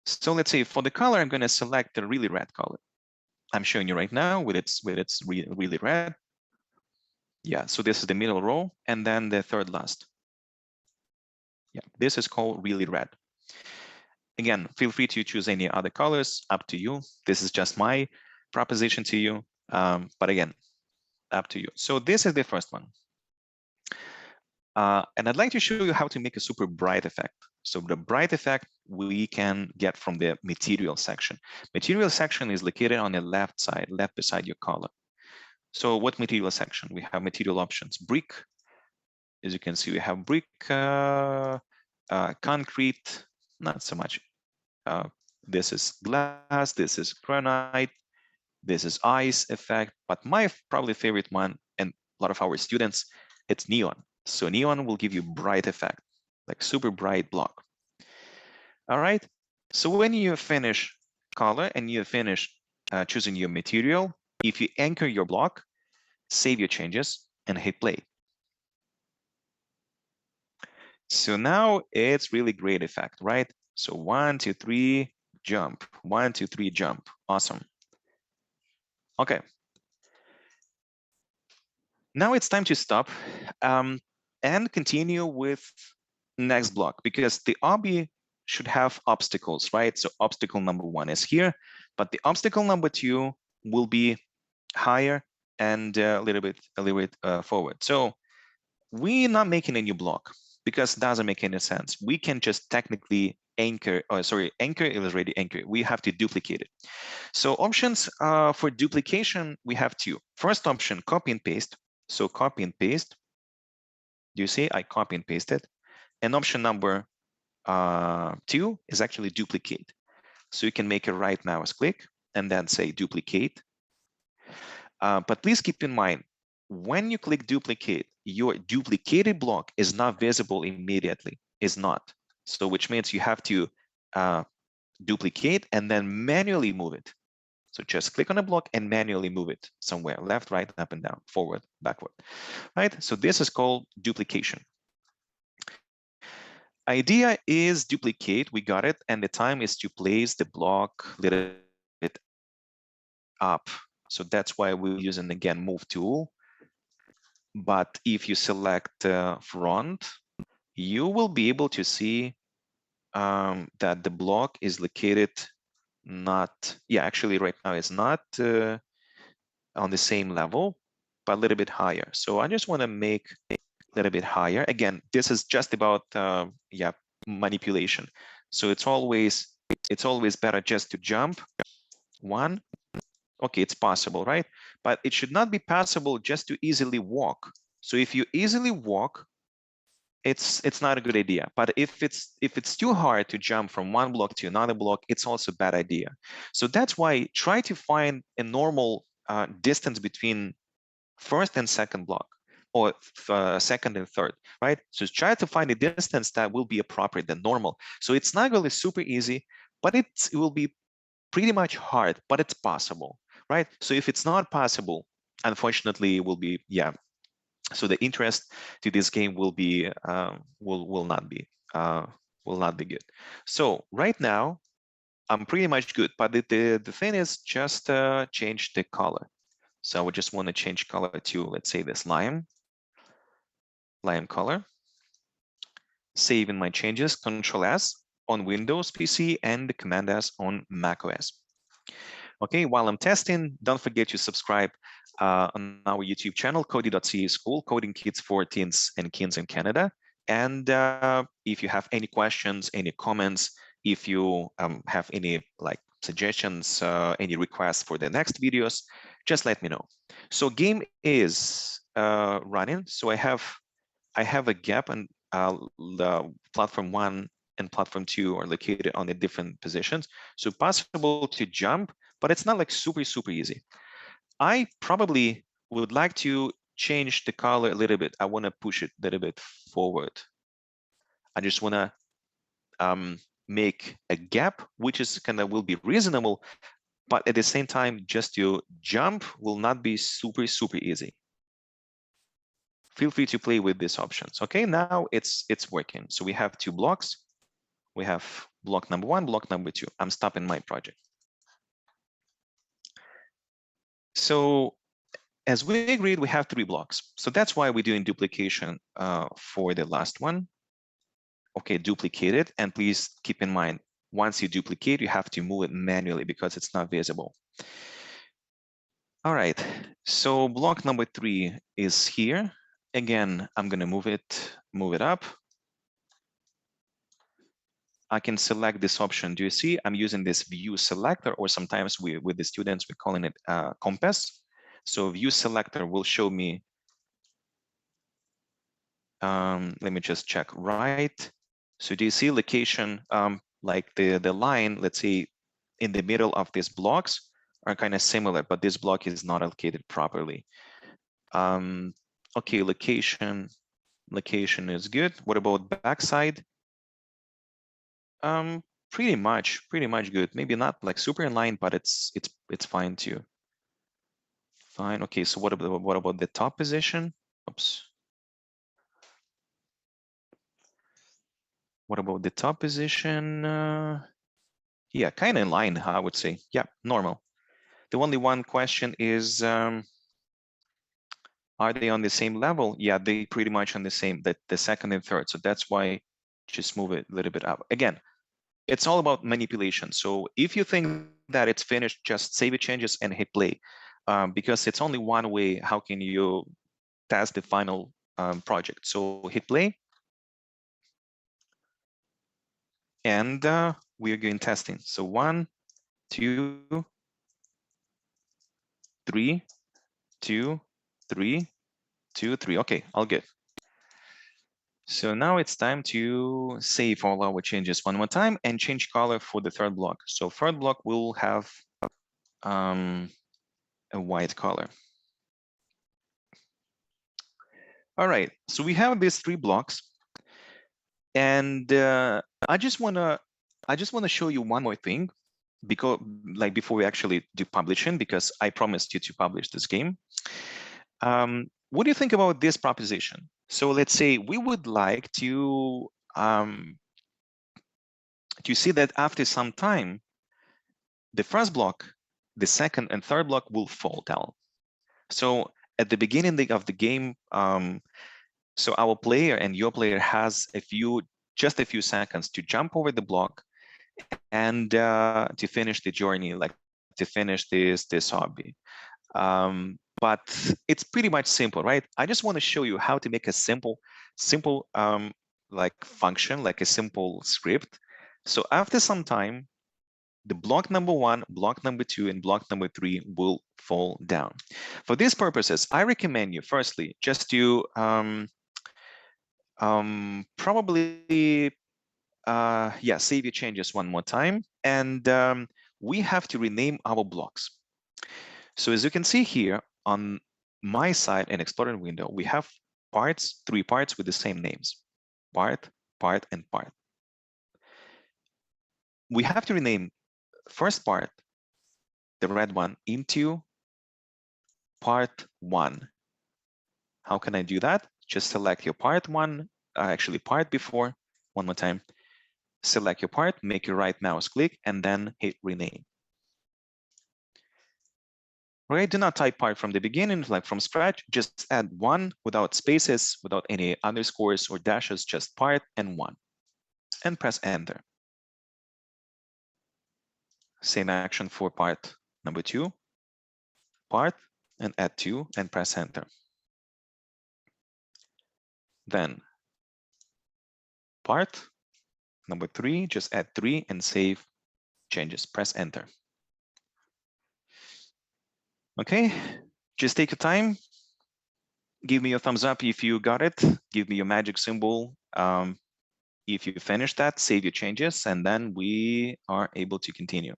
So let's say for the color, I'm going to select the really red color. I'm showing you right now with its really red. Yeah, so this is the middle row, and then the third last. Yeah, this is called really red. Again, feel free to choose any other colors, up to you. This is just my proposition to you, but again, up to you. So this is the first one. And I'd like to show you how to make a super bright effect. So the bright effect we can get from the material section. Material section is located on the left side, left beside your color. So what material section? We have material options, brick. As you can see, we have brick, concrete, not so much. This is glass, this is granite, this is ice effect, but my probably favorite one, and a lot of our students, it's neon. So neon will give you bright effect, like super bright block. All right, so when you finish color and you finish choosing your material, if you anchor your block, save your changes and hit play. So now it's really great effect, right? So 1, 2, 3, jump. 1, 2, 3, jump. Awesome. Okay. Now it's time to stop and continue with next block, because the Obby should have obstacles, right? So obstacle number 1 is here, but the obstacle number 2 will be higher and a little bit forward. So we're not making a new block because it doesn't make any sense. We can just technically anchor, anchor is already anchored. We have to duplicate it. So options for duplication, we have 2. First option, copy and paste. So copy and paste. Do you see? I copy and pasted. And option number 2 is actually duplicate. So you can make a right mouse click and then say duplicate. But please keep in mind, when you click duplicate, your duplicated block is not visible immediately, is not. So which means you have to duplicate and then manually move it. So just click on a block and manually move it somewhere, left, right, up and down, forward, backward, right? So this is called duplication. Idea is duplicate, we got it, and the time is to place the block a little bit up. So that's why we're using, again, move tool. But if you select front, you will be able to see that the block is located actually right now it's not on the same level, but a little bit higher. So I just want to make a little bit higher. Again, this is just about manipulation. So it's always better just to jump 1. Okay, it's possible, right? But it should not be possible just to easily walk. So if you easily walk, it's not a good idea. But if it's too hard to jump from one block to another block, it's also a bad idea. So that's why try to find a normal distance between first and second block, or second and third, right? So try to find a distance that will be appropriate and normal. So it's not really super easy, but it will be pretty much hard, but it's possible, right? So if it's not possible, unfortunately, it will be, so the interest to this game will be will not be good. So right now I'm pretty much good, but the thing is just change the color. So I would just want to change color to, let's say, this lime color. Saving my changes, Control S on Windows PC and Command S on Mac OS. Okay, while I'm testing, don't forget to subscribe on our YouTube channel, Coddy.ca School, coding kids for teens and kids in Canada. And if you have any questions, any comments, if you have any suggestions, any requests for the next videos, just let me know. So game is running. So I have a gap, and the platform 1 and platform 2 are located on the different positions. So possible to jump, but it's not like super easy. I probably would like to change the color a little bit. I want to push it a little bit forward. I just want to make a gap, which is kind of will be reasonable, but at the same time, just to jump will not be super easy. Feel free to play with these options. Okay, now it's working. So we have 2 blocks. We have block number 1, block number 2. I'm stopping my project. So as we agreed, we have 3 blocks. So that's why we're doing duplication for the last one. Okay, duplicate it. And please keep in mind, once you duplicate, you have to move it manually because it's not visible. All right, so block number 3 is here. Again, I'm going to move it up. I can select this option. Do you see? I'm using this view selector, or sometimes with the students, we're calling it compass. So view selector will show me, let me just check right. So do you see location, like the line, let's say in the middle of these blocks are kind of similar, but this block is not allocated properly. Okay, location is good. What about backside? Pretty much good. Maybe not like super in line, but it's fine too. Fine. Okay, so what about the top position? Oops. What about the top position? Yeah, kind of in line, I would say. Yeah, normal. The only one question is, are they on the same level? Yeah, they pretty much on the same, the second and third. So that's why just move it a little bit up. Again, it's all about manipulation. So if you think that it's finished, just save your changes and hit play. Because it's only one way, how can you test the final project? So hit play. And we are going testing. So 1, 2, 3, 2, 3, 2, 3. Okay, all good. So now it's time to save all our changes one more time and change color for the third block. So third block will have a white color. All right, so we have these 3 blocks, and I just wanna show you one more thing, because like before we actually do publishing, because I promised you to publish this game. What do you think about this proposition? So let's say we would like to see that after some time, the first block, the second and third block will fall down. So at the beginning of the game, so our player and your player has just a few seconds to jump over the block and to finish the journey, like to finish this hobby. But it's pretty much simple, right? I just want to show you how to make a simple like function, like a simple script. So after some time, the block number 1, block number 2, and block number 3 will fall down. For these purposes, I recommend you firstly just to probably save your changes one more time, and we have to rename our blocks. So as you can see here on my side in Explorer window, we have 3 parts with the same names: part, part, and part. We have to rename first part, the red one, into part 1. How can I do that? Just select your part 1, actually part before, one more time. Select your part, make your right mouse click, and then hit rename. Right, do not type part from the beginning, like from scratch. Just add 1 without spaces, without any underscores or dashes, just part and 1. And press enter. Same action for part number 2. Part and add 2 and press enter. Then part number 3, just add 3 and save changes. Press enter. Okay, just take your time. Give me a thumbs up if you got it. Give me your magic symbol If you finish that, save your changes, and then we are able to continue.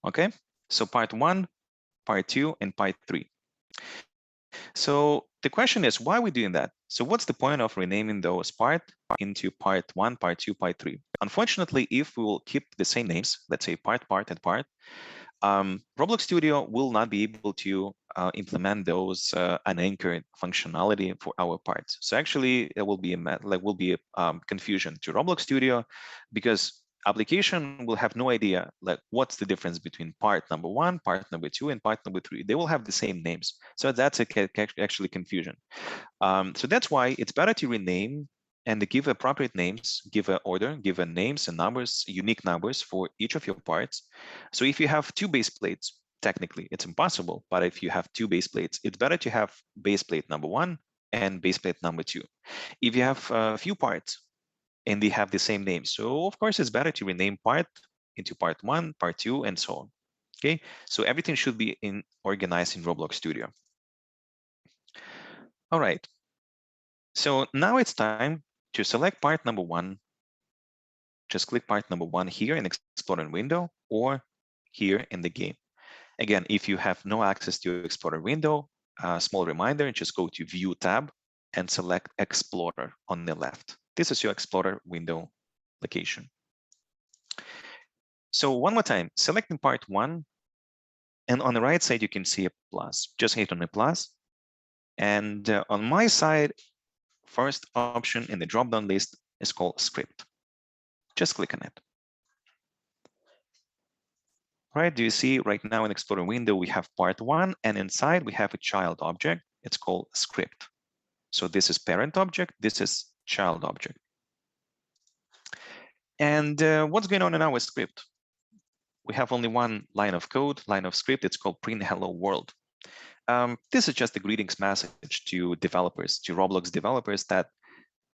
Okay, so part 1, part 2, and part 3. So the question is, why are we doing that? So what's the point of renaming those part into part 1, part 2, part 3? Unfortunately, if we will keep the same names, let's say part, and part, Roblox Studio will not be able to implement those unanchored functionality for our parts. So actually, there will be a confusion to Roblox Studio, because application will have no idea like what's the difference between part number 1, part number 2, and part number 3. They will have the same names, so that's actually confusion. So that's why it's better to rename and give appropriate names, give an order, give a names and numbers, unique numbers for each of your parts. So if you have 2 base plates, technically it's impossible, but if you have 2 base plates, it's better to have base plate number 1 and base plate number 2. If you have a few parts and they have the same name, so of course it's better to rename part into part 1, part 2, and so on. Okay, so everything should be organized in Roblox Studio. All right, so now it's time to select part number 1. Just click part number 1 here in Explorer window or here in the game. Again, if you have no access to Explorer window, a small reminder, just go to View tab and select Explorer on the left. This is your Explorer window location. So one more time, selecting part 1, and on the right side, you can see a plus. Just hit on the plus. And on my side, first option in the drop-down list is called Script. Just click on it. Right, do you see right now in Explorer window, we have part 1, and inside we have a child object. It's called script. So this is parent object, this is child object. And what's going on in our script? We have only one line of code, line of script. It's called print hello world. This is just a greetings message to developers, to Roblox developers, that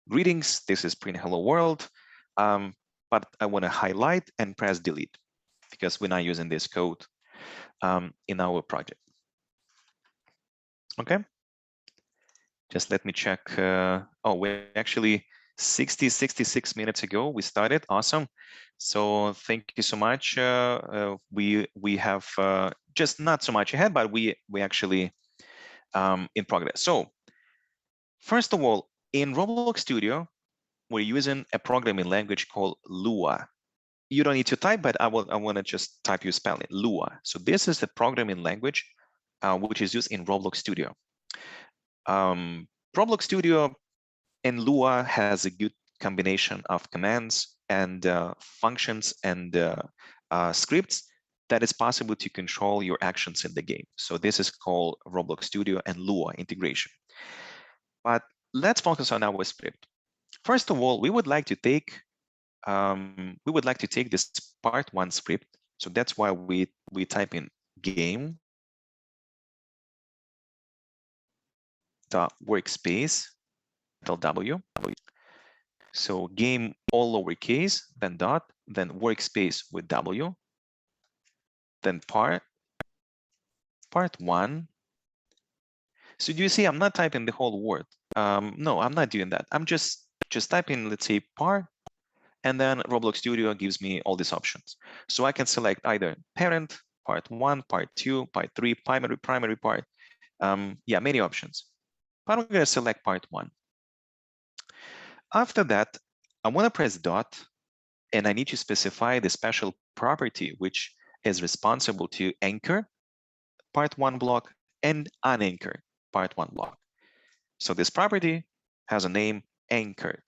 greetings, this is print hello world, but I want to highlight and press delete because we're not using this code in our project. Okay, just let me check. Oh, we actually 66 minutes ago we started. Awesome. So thank you so much. We have just not so much ahead, but we actually in progress. So first of all, in Roblox Studio, we're using a programming language called Lua. You don't need to type, but I want to just type your spelling, Lua. So this is the programming language which is used in Roblox Studio. Roblox Studio and Lua has a good combination of commands and functions and scripts that is possible to control your actions in the game. So this is called Roblox Studio and Lua integration. But let's focus on our script. First of all, we would like to take this part 1 script. So that's why we type in game dot workspace W. So game all lowercase, then dot, then workspace with W, then part 1. So do you see I'm not typing the whole word? No, I'm not doing that. I'm just typing, let's say, part, and then Roblox Studio gives me all these options. So I can select either parent, part 1, part 2, part 3, primary part. Yeah, many options. But I'm going to select part 1. After that, I want to press dot, and I need to specify the special property which is responsible to anchor part 1 block and unanchor part 1 block. So this property has a name anchored.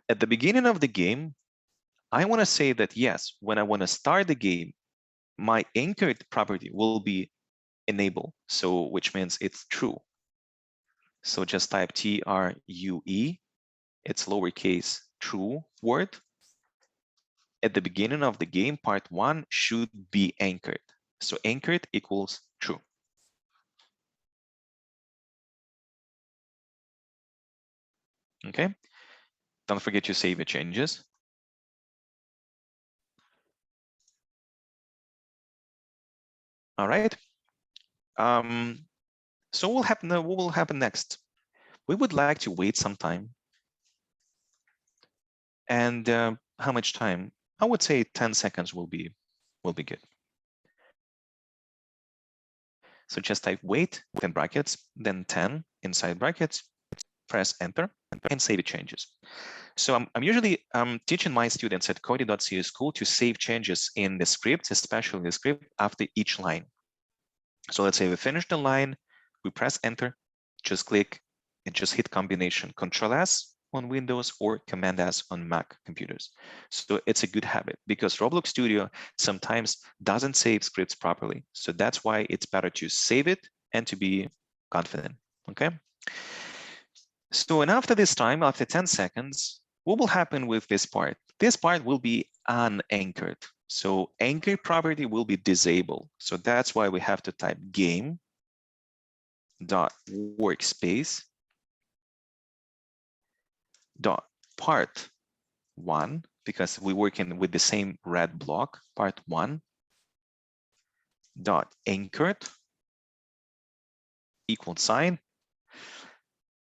At the beginning of the game, I want to say that yes, when I want to start the game, my anchored property will be enabled, so which means it's true. So just type TRUE, it's lowercase true word. At the beginning of the game, part 1 should be anchored. So anchored equals true. Okay, don't forget to save your changes. All right. So what will happen next? We would like to wait some time. And how much time? I would say 10 seconds will be good. So just type wait within brackets, then 10 inside brackets, press enter, and save changes. So I'm usually teaching my students at Coddy.co school to save changes in the script, especially the script after each line. So let's say we finish the line, we press enter, just click and just hit combination Control S on Windows or Command S on Mac computers. So it's a good habit because Roblox Studio sometimes doesn't save scripts properly. So that's why it's better to save it and to be confident, okay? So, and after this time, after 10 seconds, what will happen with this part? This part will be unanchored. So anchor property will be disabled. So that's why we have to type game dot workspace dot part one, because we're working with the same red block, part one dot anchored equal sign.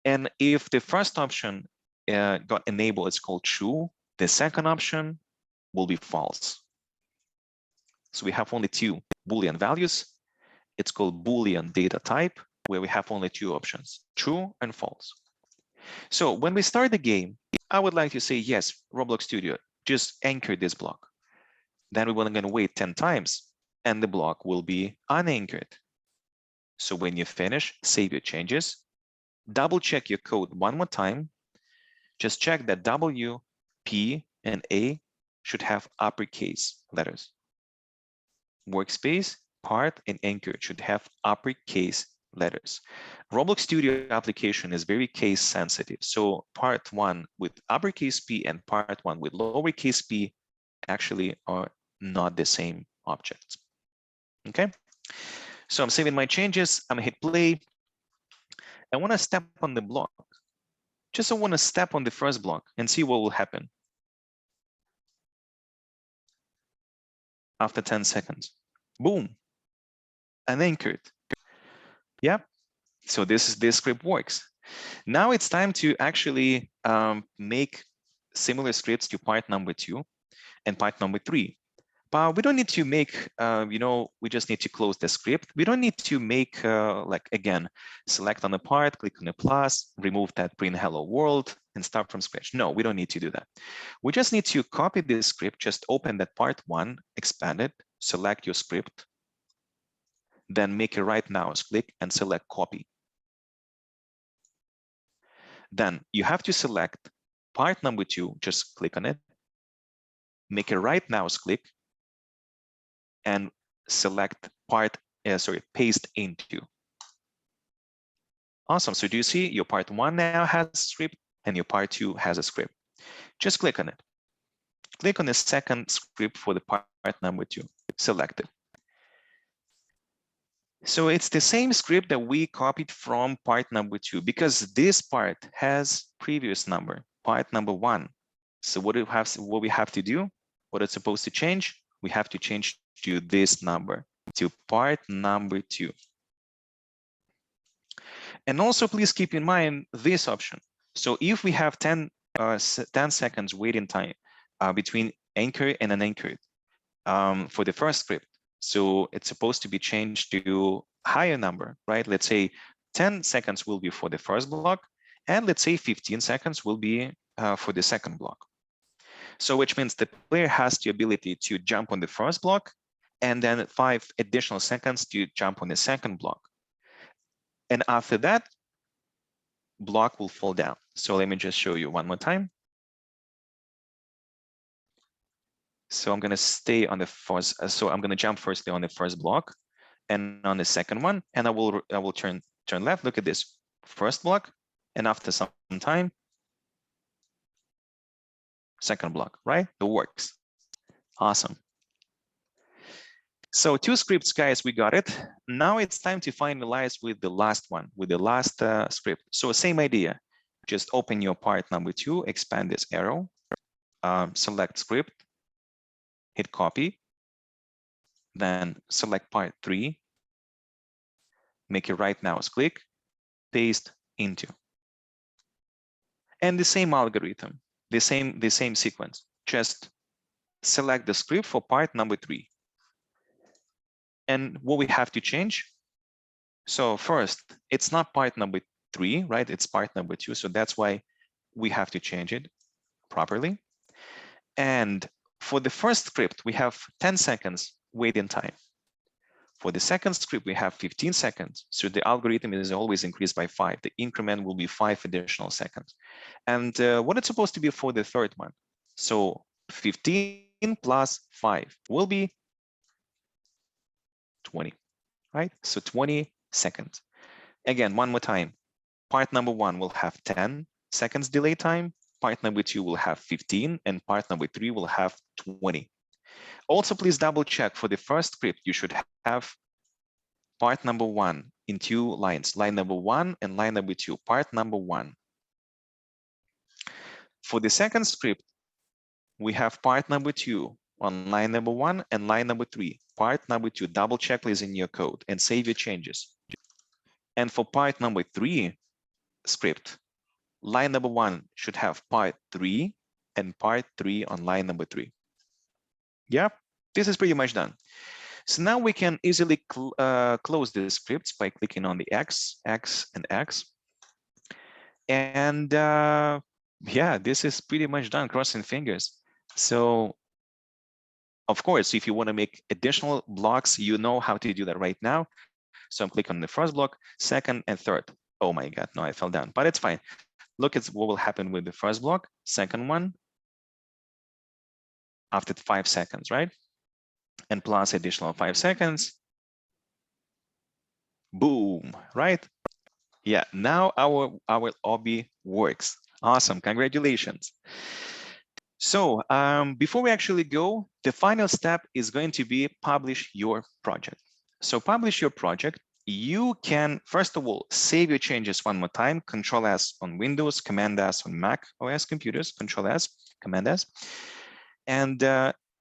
And if the first option got enabled, it's called true. The second option will be false. So we have only two Boolean values. It's called Boolean data type, where we have only two options, true and false. So when we start the game, I would like to say, yes, Roblox Studio, just anchor this block. Then we're going to wait 10 times and the block will be unanchored. So when you finish, save your changes, double check your code one more time. Just check that W, P, and A should have uppercase letters. Workspace, part, and anchor should have uppercase letters. Roblox Studio application is very case sensitive. So part one with uppercase P and part one with lowercase p actually are not the same objects. Okay. So I'm saving my changes. I'm gonna hit play. I want to step on the block. Just I want to step on the first block and see what will happen after 10 seconds. Boom, unanchored. Yeah. So this script works. Now it's time to actually make similar scripts to part number 2 and part number 3. But we don't need to make, we just need to close the script. We don't need to make, like, again, select on the part, click on the plus, remove that print hello world, and start from scratch. No, we don't need to do that. We just need to copy this script, just open that part 1, expand it, select your script, then make a right mouse click and select copy. Then you have to select part number 2, just click on it, make a right mouse click, and select paste into. Awesome. So do you see your part 1 now has a script and your part 2 has a script? Just click on it. Click on the second script for the part number 2. Select it. So it's the same script that we copied from part number 2 because this part has previous number, part number 1. So what we have to do, what it's supposed to change, we have to change to this number, to part number 2. And also please keep in mind this option. So if we have 10 seconds waiting time between anchor and unanchored for the first script, so it's supposed to be changed to higher number, right? Let's say 10 seconds will be for the first block, and let's say 15 seconds will be for the second block. So which means the player has the ability to jump on the first block and then 5 additional seconds to jump on the second block. And after that, block will fall down. So let me just show you one more time. So I'm going to stay on the first, so I'm going to jump firstly on the first block and on the second one, and I will turn left. Look at this first block, and after some time, second block, right? It works. Awesome. So 2 scripts, guys, we got it. Now it's time to finalize with the last one, with the last script. So same idea, just open your part number 2, expand this arrow, select script, hit copy, then select part 3, make a right mouse click, paste into. And the same algorithm, the same sequence, just select the script for part number 3. And what we have to change. So first, it's not part number 3, right? It's part number 2. So that's why we have to change it properly. And for the first script, we have 10 seconds waiting time. For the second script, we have 15 seconds. So the algorithm is always increased by 5. The increment will be 5 additional seconds. And what it's supposed to be for the third one. So 15 plus 5 will be 20, right? So 20 seconds. Again, one more time. Part number 1 will have 10 seconds delay time. Part number 2 will have 15, and part number 3 will have 20. Also, please double check for the first script, you should have part number 1 in 2 lines, line number 1 and line number 2, part number 1. For the second script, we have part number 2 on line number 1 and line number 3, part number 2. Double check please in your code and save your changes. And for part number 3 script, line number 1 should have part 3 and part 3 on line number 3. Yeah, this is pretty much done. So now we can easily close the scripts by clicking on the X, X, and X. And yeah, this is pretty much done, crossing fingers. So of course, if you want to make additional blocks, you know how to do that right now. So I'm clicking on the first block, second, and third. Oh my God, no, I fell down, but it's fine. Look at what will happen with the first block, second one, after 5 seconds, right? And plus additional 5 seconds. Boom, right? Yeah, now our Obby works. Awesome, congratulations. So before we actually go, the final step is going to be publish your project. So publish your project. You can, first of all, save your changes one more time, Control S on Windows, Command S on Mac OS computers, Control S, Command S. And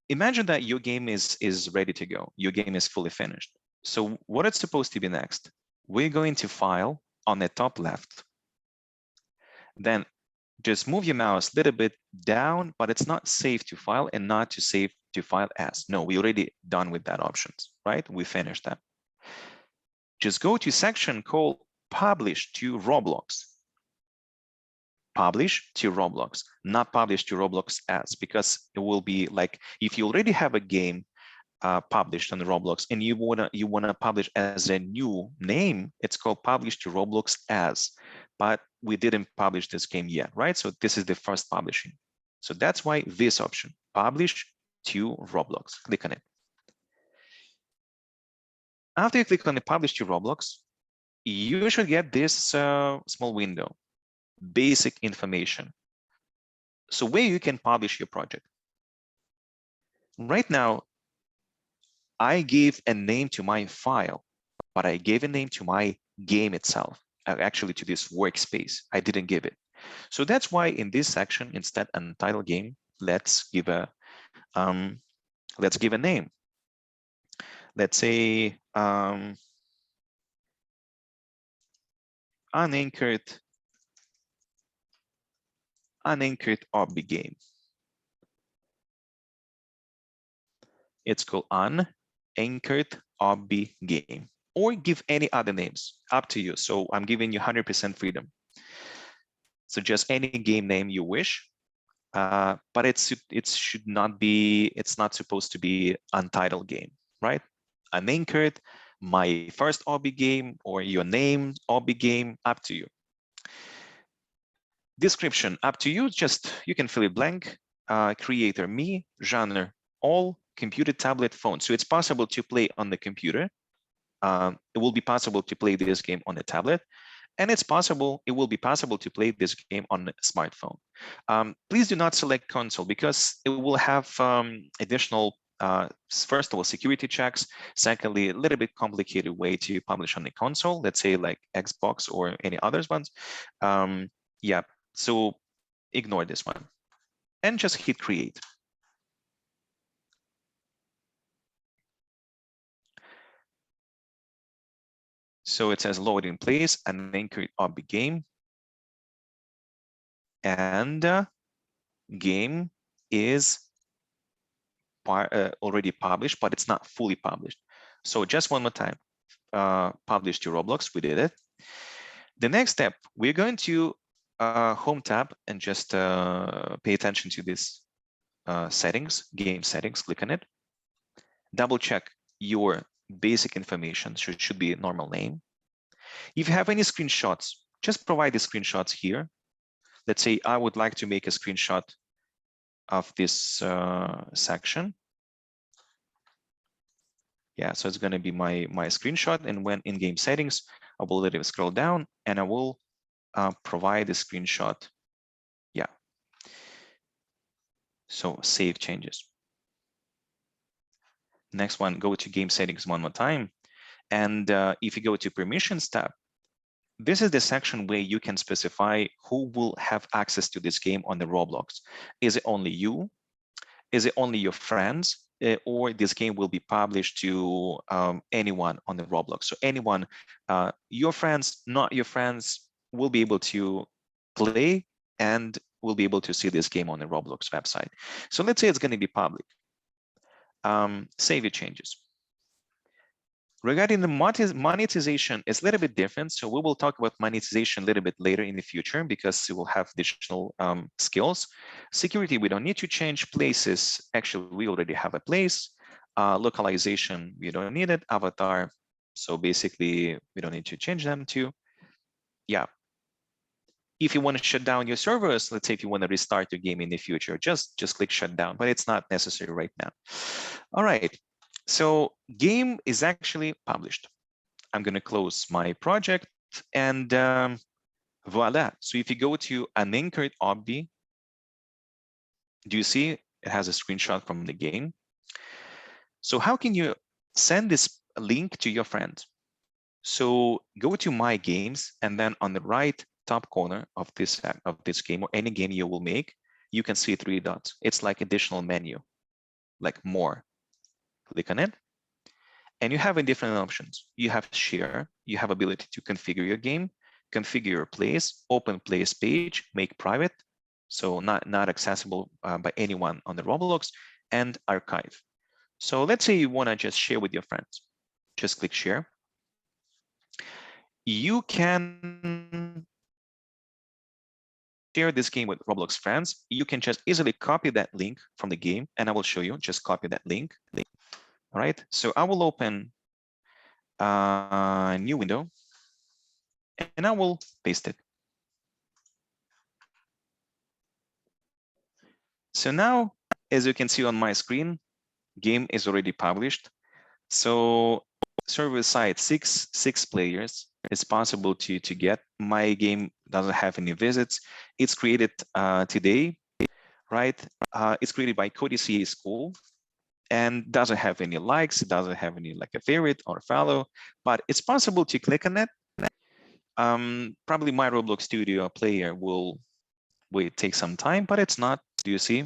imagine that your game is ready to go. Your game is fully finished. So what it's supposed to be next? We're going to File on the top left. Then just move your mouse a little bit down, but it's not save to file and not to save to file as. No, we already done with that options, right? We finished that. Just go to section called Publish to Roblox. Publish to Roblox, not publish to Roblox as, because it will be like if you already have a game published on Roblox and you wanna publish as a new name, it's called Publish to Roblox as. But we didn't publish this game yet, right? So this is the first publishing. So that's why this option, Publish to Roblox. Click on it. After you click on the Publish to Roblox, you should get this small window, basic information. So where you can publish your project. Right now, I gave a name to my file, but I gave a name to my game itself, actually to this workspace. I didn't give it. So that's why in this section, instead untitled game, let's give a name. Let's say unanchored Obby game. It's called unanchored Obby game, or give any other names, up to you. So I'm giving you 100% freedom. So just any game name you wish, but it should not be, it's not supposed to be untitled game, right? Unanchored, my first Obby game, or your name Obby game, up to you. Description, up to you, just you can fill it blank. Creator, me, genre, all, computer, tablet, phone. So it's possible to play on the computer. It will be possible to play this game on a tablet, and it will be possible to play this game on a smartphone. Please do not select console, because it will have additional, first of all, security checks. Secondly, a little bit complicated way to publish on the console, let's say like Xbox or any others ones. Yeah, so ignore this one and just hit create. So it says load in place and anchored Obby game. And game is already published, but it's not fully published. So just one more time, published to Roblox, we did it. The next step, we're going to home tab and just pay attention to this settings, game settings, click on it. Double check your basic information, so it should be a normal name. If you have any screenshots, just provide the screenshots here. Let's say I would like to make a screenshot of this section. Yeah, so it's going to be my screenshot, and when in game settings, I will let it scroll down and I will provide the screenshot. Yeah. So save changes. Next one, go to game settings one more time. And if you go to permissions tab, this is the section where you can specify who will have access to this game on the Roblox. Is it only you? Is it only your friends? Or this game will be published to anyone on the Roblox. So anyone, your friends, not your friends, will be able to play and will be able to see this game on the Roblox website. So let's say it's going to be public. Save your changes. Regarding the monetization, it's a little bit different. So we will talk about monetization a little bit later in the future because it will have additional skills. Security, we don't need to change. Places, actually, we already have a place. Localization, we don't need it. Avatar, so basically, we don't need to change them too. Yeah. If you want to shut down your servers, let's say if you want to restart your game in the future, just click shut down, but it's not necessary right now. All right. So game is actually published. I'm going to close my project and voila. So if you go to unanchored Obby, do you see it has a screenshot from the game? So how can you send this link to your friends? So go to my games, and then on the right top corner of this game or any game you will make, you can see 3 dots. It's like additional menu, like more. Click on it. And you have different options. You have share, you have ability to configure your game, configure your place, open place page, make private, so not accessible by anyone on the Roblox, and archive. So let's say you want to just share with your friends. Just click share. You can share this game with Roblox friends. You can just easily copy that link from the game, and I will show you. Just copy that link. All right, so I will open a new window and I will paste it. So now, as you can see on my screen, game is already published. So server side six players. It's possible to get. My game doesn't have any visits. It's created today, right? It's created by Coddyca School and doesn't have any likes. It doesn't have any like a favorite or follow, but it's possible to click on it. Probably my Roblox Studio player will take some time, but it's not. Do you see?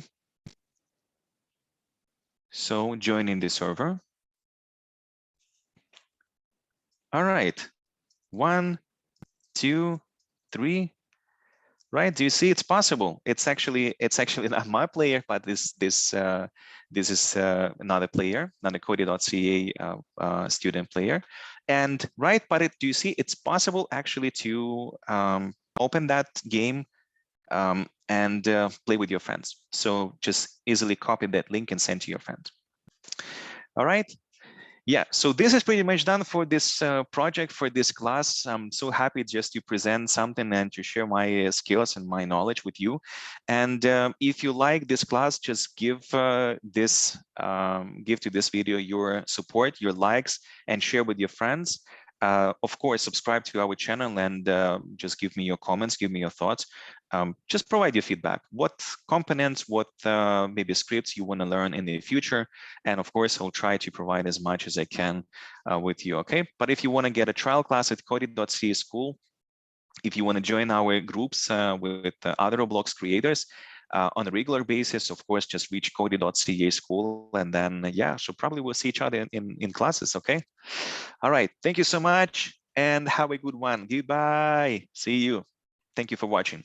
So joining the server. All right, 1, 2, 3. Right? Do you see? It's possible. It's actually not my player, but this is another player, not a Coddyca student player. And right, but do you see? It's possible actually to open that game and play with your friends. So just easily copy that link and send to your friends. All right. Yeah, so this is pretty much done for this project, for this class. I'm so happy just to present something and to share my skills and my knowledge with you. And if you like this class, just give to this video your support, your likes, and share with your friends. Of course, subscribe to our channel and just give me your comments, give me your thoughts. Just provide your feedback. What components, what maybe scripts you want to learn in the future. And of course, I'll try to provide as much as I can with you, okay? But if you want to get a trial class at Coddyca School, if you want to join our groups with other Roblox creators on a regular basis, of course, just reach Coddyca School, and then, yeah, so probably we'll see each other in classes, okay? All right, thank you so much. and have a good one. Goodbye. See you. Thank you for watching.